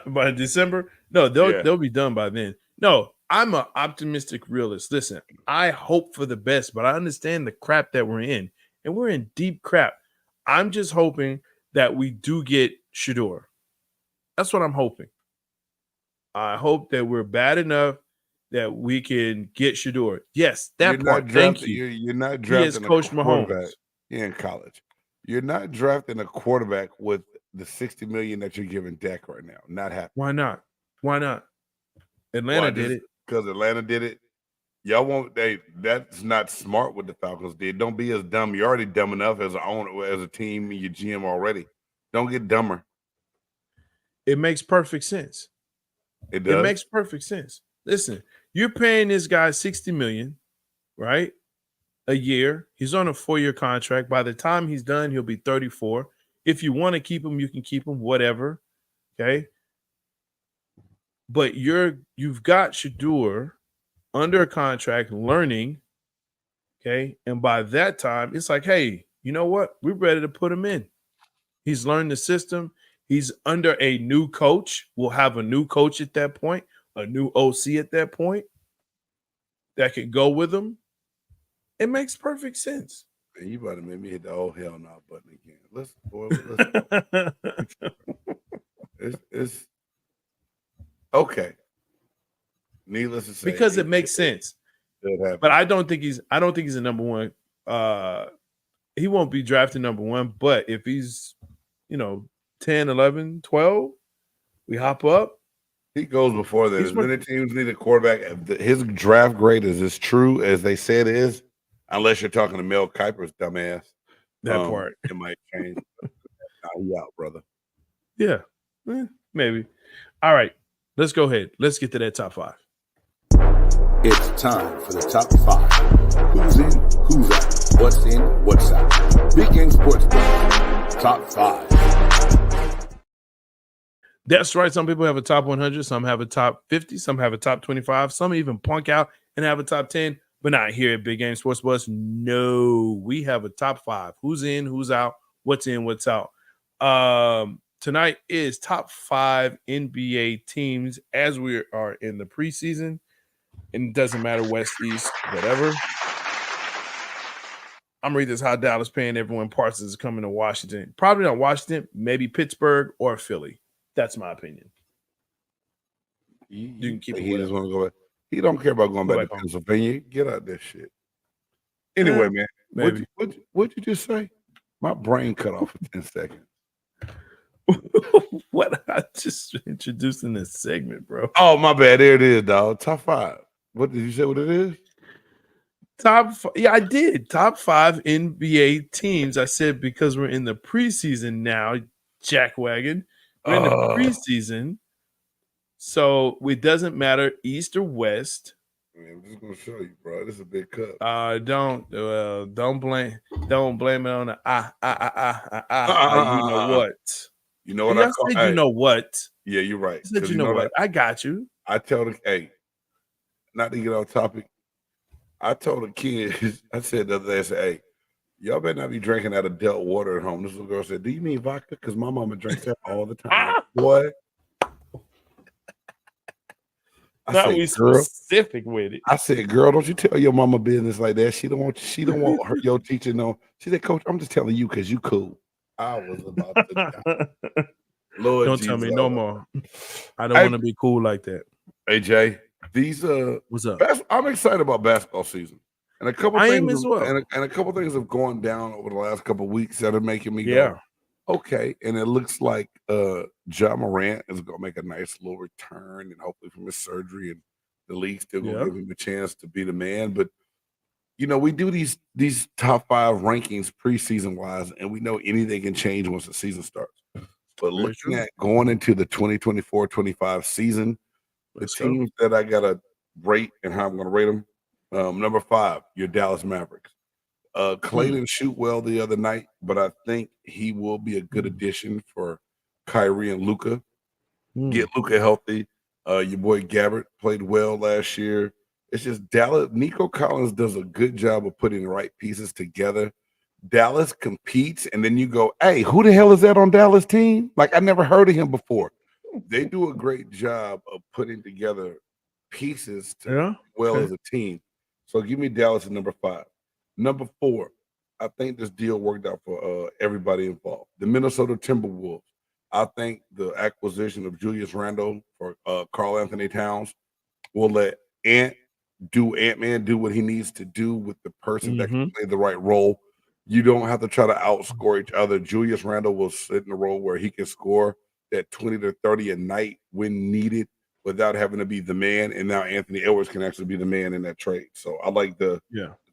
By December? No, they'll be done by then. No, I'm an optimistic realist. Listen, I hope for the best, but I understand the crap that we're in, and we're in deep crap. I'm just hoping that we do get Shedeur. That's what I'm hoping. I hope that we're bad enough that we can get Shedeur. Yes, that part. Thank you. You're not drafting a Coach Mahomes. In college. You're not drafting a quarterback with the $60 million that you're giving Dak right now. Not happening. Why not? Atlanta did it. Because Atlanta did it. Y'all won't. That's not smart what the Falcons did. Don't be as dumb. You're already dumb enough as an owner, as a team, and your GM already. Don't get dumber. It makes perfect sense. It does. It makes perfect sense. Listen, you're paying this guy $60 million, right? A year. He's on a 4-year contract. By the time he's done, he'll be 34. If you want to keep him, you can keep him, whatever. Okay. But you've got Shedeur under a contract learning. Okay. And by that time, it's like, hey, you know what? We're ready to put him in. He's learned the system. He's under a new coach. We'll have a new coach at that point, a new OC at that point that could go with him. It makes perfect sense. Man, you about to make me hit the oh hell no button again. It's okay. Needless to say, because it makes sense. But I don't think he's a number one. He won't be drafted number one. But if he's 10, 11, 12, we hop up. He goes before that. As many teams need a quarterback. His draft grade is as true as they say it is, unless you're talking to Mel Kiper's dumbass. That part. It might change. He out, brother. Yeah, maybe. All right, let's go ahead. Let's get to that top 5. It's time for the top 5. Who's in, who's out, what's in, what's out. Big Game Sports Talk. Top 5. That's right. Some people have a top 100. Some have a top 50. Some have a top 25. Some even punk out and have a top 10. But not here at Big Game Sports Bus. No, we have a top 5. Who's in, who's out, what's in, what's out. Tonight is top 5 NBA teams as we are in the preseason. And it doesn't matter West, East, whatever. I'm reading this how Dallas paying everyone Parsons is coming to Washington. Probably not Washington, maybe Pittsburgh or Philly. That's my opinion. You can keep it. He just want to go back. He don't care about going back to Pennsylvania. Get out that shit. Anyway, man, what'd you just say? My brain cut off for 10 seconds. What? I just introduced in this segment, bro. Oh, my bad. There it is, dog. Top 5. What did you say? What it is? Yeah, I did. Top 5 NBA teams. I said because we're in the preseason now, jackwagon. We're in the preseason, so it doesn't matter East or West. Man, I'm just gonna show you, bro. This is a big cup. Don't blame it on the you know what? You know what I call? Said, you know what? Yeah, you're right. I said, you know what? I got you. I tell the not to get off topic. I told the kids, I said the other day, I said, hey, y'all better not be drinking out of Delta water at home. This little girl said, do you mean vodka? Because my mama drinks that all the time. Boy. I said, specific with it. I said, girl, don't you tell your mama business like that. She don't want her, your teacher know. She said, Coach, I'm just telling you because you cool. I was about to die. Lord don't Jesus, tell me no more. I don't want to be cool like that. Hey, Jay. These what's up? I'm excited about basketball season, and a couple I things am as well. And a couple things have gone down over the last couple of weeks that are making me go, okay. And it looks like Ja Morant is going to make a nice little return, and hopefully from his surgery, and the league still going to give him a chance to be the man. But you know, we do these top 5 rankings preseason wise, and we know anything can change once the season starts. But looking at going into the 2024-25 season. The teams that I got to rate and how I'm going to rate them. Number 5, your Dallas Mavericks. Clay didn't shoot well the other night, but I think he will be a good addition for Kyrie and Luka. Get Luka healthy. Your boy Gabbert played well last year. It's just Dallas. Nico Collins does a good job of putting the right pieces together. Dallas competes, and then you go, hey, who the hell is that on Dallas team? Like, I never heard of him before. They do a great job of putting together pieces as a team. So give me Dallas at number 5. Number 4, I think this deal worked out for everybody involved. The Minnesota Timberwolves. I think the acquisition of Julius Randle for Karl Anthony Towns will let Ant-Man do what he needs to do with the person that can play the right role. You don't have to try to outscore each other. Julius Randle will sit in a role where he can score that 20 to 30 a night when needed without having to be the man. And now Anthony Edwards can actually be the man in that trade. So I like the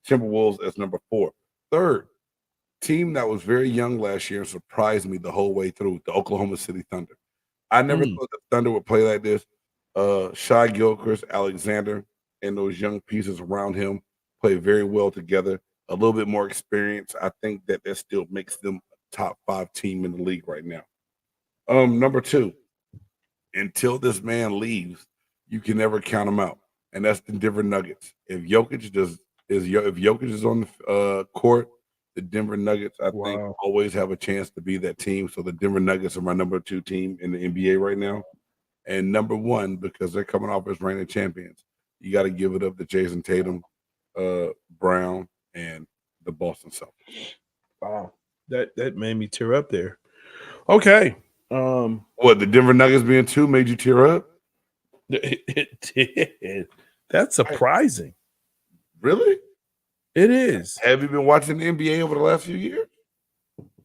Timberwolves as number 4. Third, team that was very young last year and surprised me the whole way through, the Oklahoma City Thunder. I never thought the Thunder would play like this. Shai Gilgeous, Alexander, and those young pieces around him play very well together. A little bit more experience. I think that still makes them a top 5 team in the league right now. Number 2, until this man leaves, you can never count him out, and that's the Denver Nuggets. If Jokic is on the court, the Denver Nuggets, I think, always have a chance to be that team. So the Denver Nuggets are my number 2 team in the NBA right now, and number 1 because they're coming off as reigning champions. You got to give it up to Jason Tatum, Brown, and the Boston Celtics. Wow, that made me tear up there. Okay. What, the Denver Nuggets being 2 made you tear up? It did. That's surprising. Really? It is. Have you been watching the NBA over the last few years?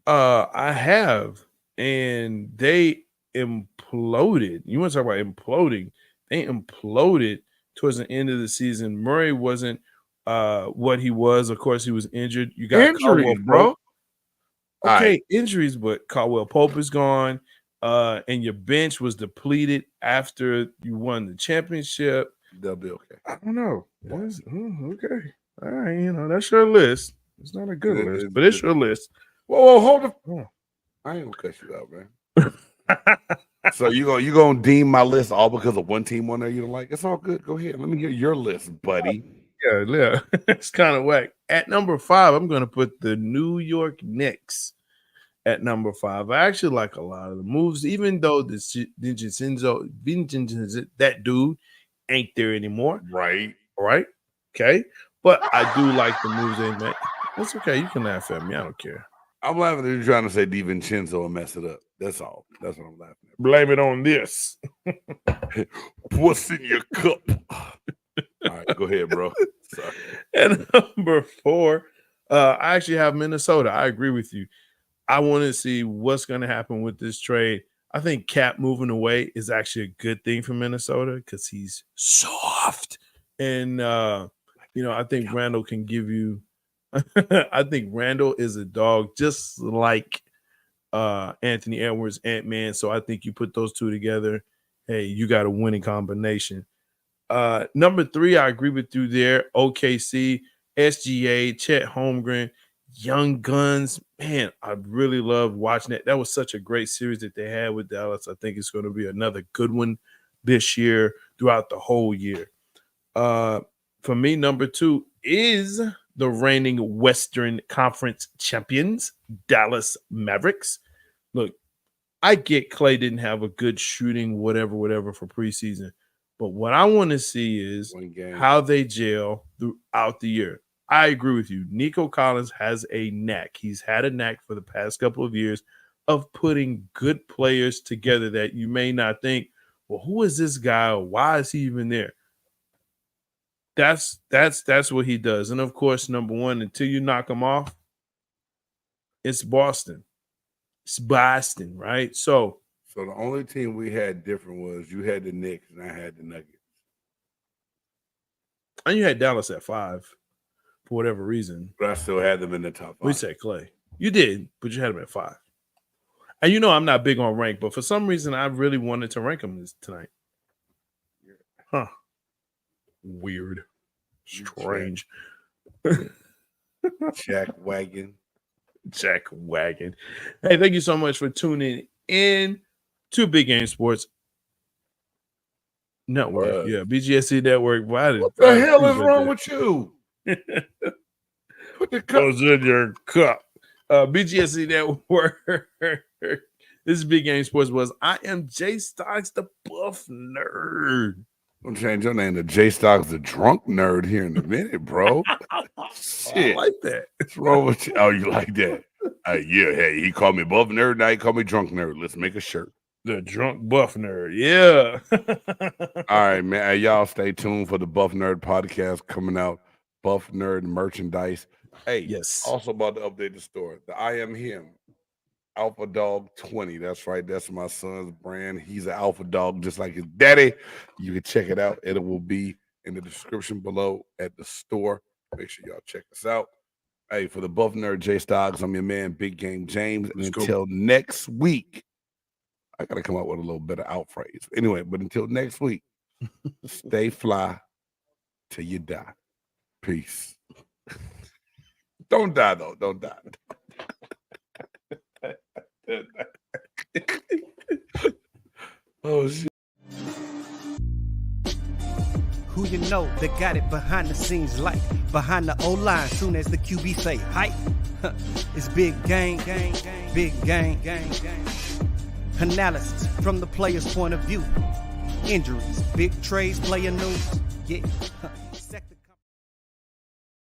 I have, and they imploded. You want to talk about imploding? They imploded towards the end of the season. Murray wasn't what he was. Of course, he was injured. You got injuries, bro. Okay, injuries, but Caldwell Pope is gone, and your bench was depleted after you won the championship. They'll be okay. I don't know. Okay. All right, that's your list. It's not a good list, but it's your list. Whoa, hold it. I ain't gonna cut you out, man. So you gonna deem my list all because of one team on there you don't like? It's all good. Go ahead. Let me hear your list, buddy. Yeah. It's kind of whack. At number 5, I'm going to put the New York Knicks at number 5. I actually like a lot of the moves, even though Vincenzo, that dude ain't there anymore. Right. All right. Okay. But I do like the moves they make. That's okay. You can laugh at me. I don't care. I'm laughing at you trying to say DiVincenzo and mess it up. That's all. That's what I'm laughing at. Blame it on this. What's in your cup? All right, go ahead, bro. Sorry. And number 4, I actually have Minnesota. I agree with you. I want to see what's going to happen with this trade. I think Cap moving away is actually a good thing for Minnesota because he's soft. And, I think Randall can give you – I think Randall is a dog just like Anthony Edwards, Ant-Man. So I think you put those two together, hey, you got a winning combination. Number 3, I agree with you there. OKC, SGA, Chet Holmgren, Young Guns. Man, I really love watching that. That was such a great series that they had with Dallas. I think it's going to be another good one this year throughout the whole year. For me, number 2 is the reigning Western Conference champions, Dallas Mavericks. Look, I get Clay didn't have a good shooting, whatever for preseason. But what I want to see is how they gel throughout the year. I agree with you. Nico Collins has a knack. He's had a knack for the past couple of years of putting good players together that you may not think, well, who is this guy? Or why is he even there? That's what he does. And of course, number 1, until you knock him off, it's Boston. It's Boston, right? So the only team we had different was you had the Knicks and I had the Nuggets. And you had Dallas at 5 for whatever reason. But I still had them in the top 5. We said Clay. You did, but you had them at 5. And I'm not big on rank, but for some reason I really wanted to rank them tonight. Huh. Weird. Strange. Jack Wagon. Hey, thank you so much for tuning in to Big Game Sports Network. Yeah, BGSC Network. What the hell is wrong with you? Put the cup in your cup. BGSC Network. This is Big Game Sports Buzz. I am Jay Stocks, the buff nerd. I'm gonna change your name to Jay Stocks, the drunk nerd, here in a minute, bro. Shit. I like that. What's wrong with you? Oh, you like that? Yeah, hey, he called me buff nerd, now he called me drunk nerd. Let's make a shirt. The drunk buff nerd, yeah. All right, man. Hey, y'all stay tuned for the Buff Nerd podcast coming out. Buff Nerd merchandise. Hey, yes. Also about to update the store. The I Am Him Alpha Dog 20. That's right. That's my son's brand. He's an alpha dog just like his daddy. You can check it out. It will be in the description below at the store. Make sure y'all check us out. Hey, for the Buff Nerd J Stocks, I'm your man, Big Game James. And until next week, I got to come up with a little better out phrase. Anyway, but until next week, stay fly till you die. Peace. Don't die, though. Don't die. Oh, shit. Who you know that got it behind the scenes like behind the O-line soon as the QB say hype. It's big gang, big gang. Analysis from the player's point of view. Injuries, big trades, player news. Yeah.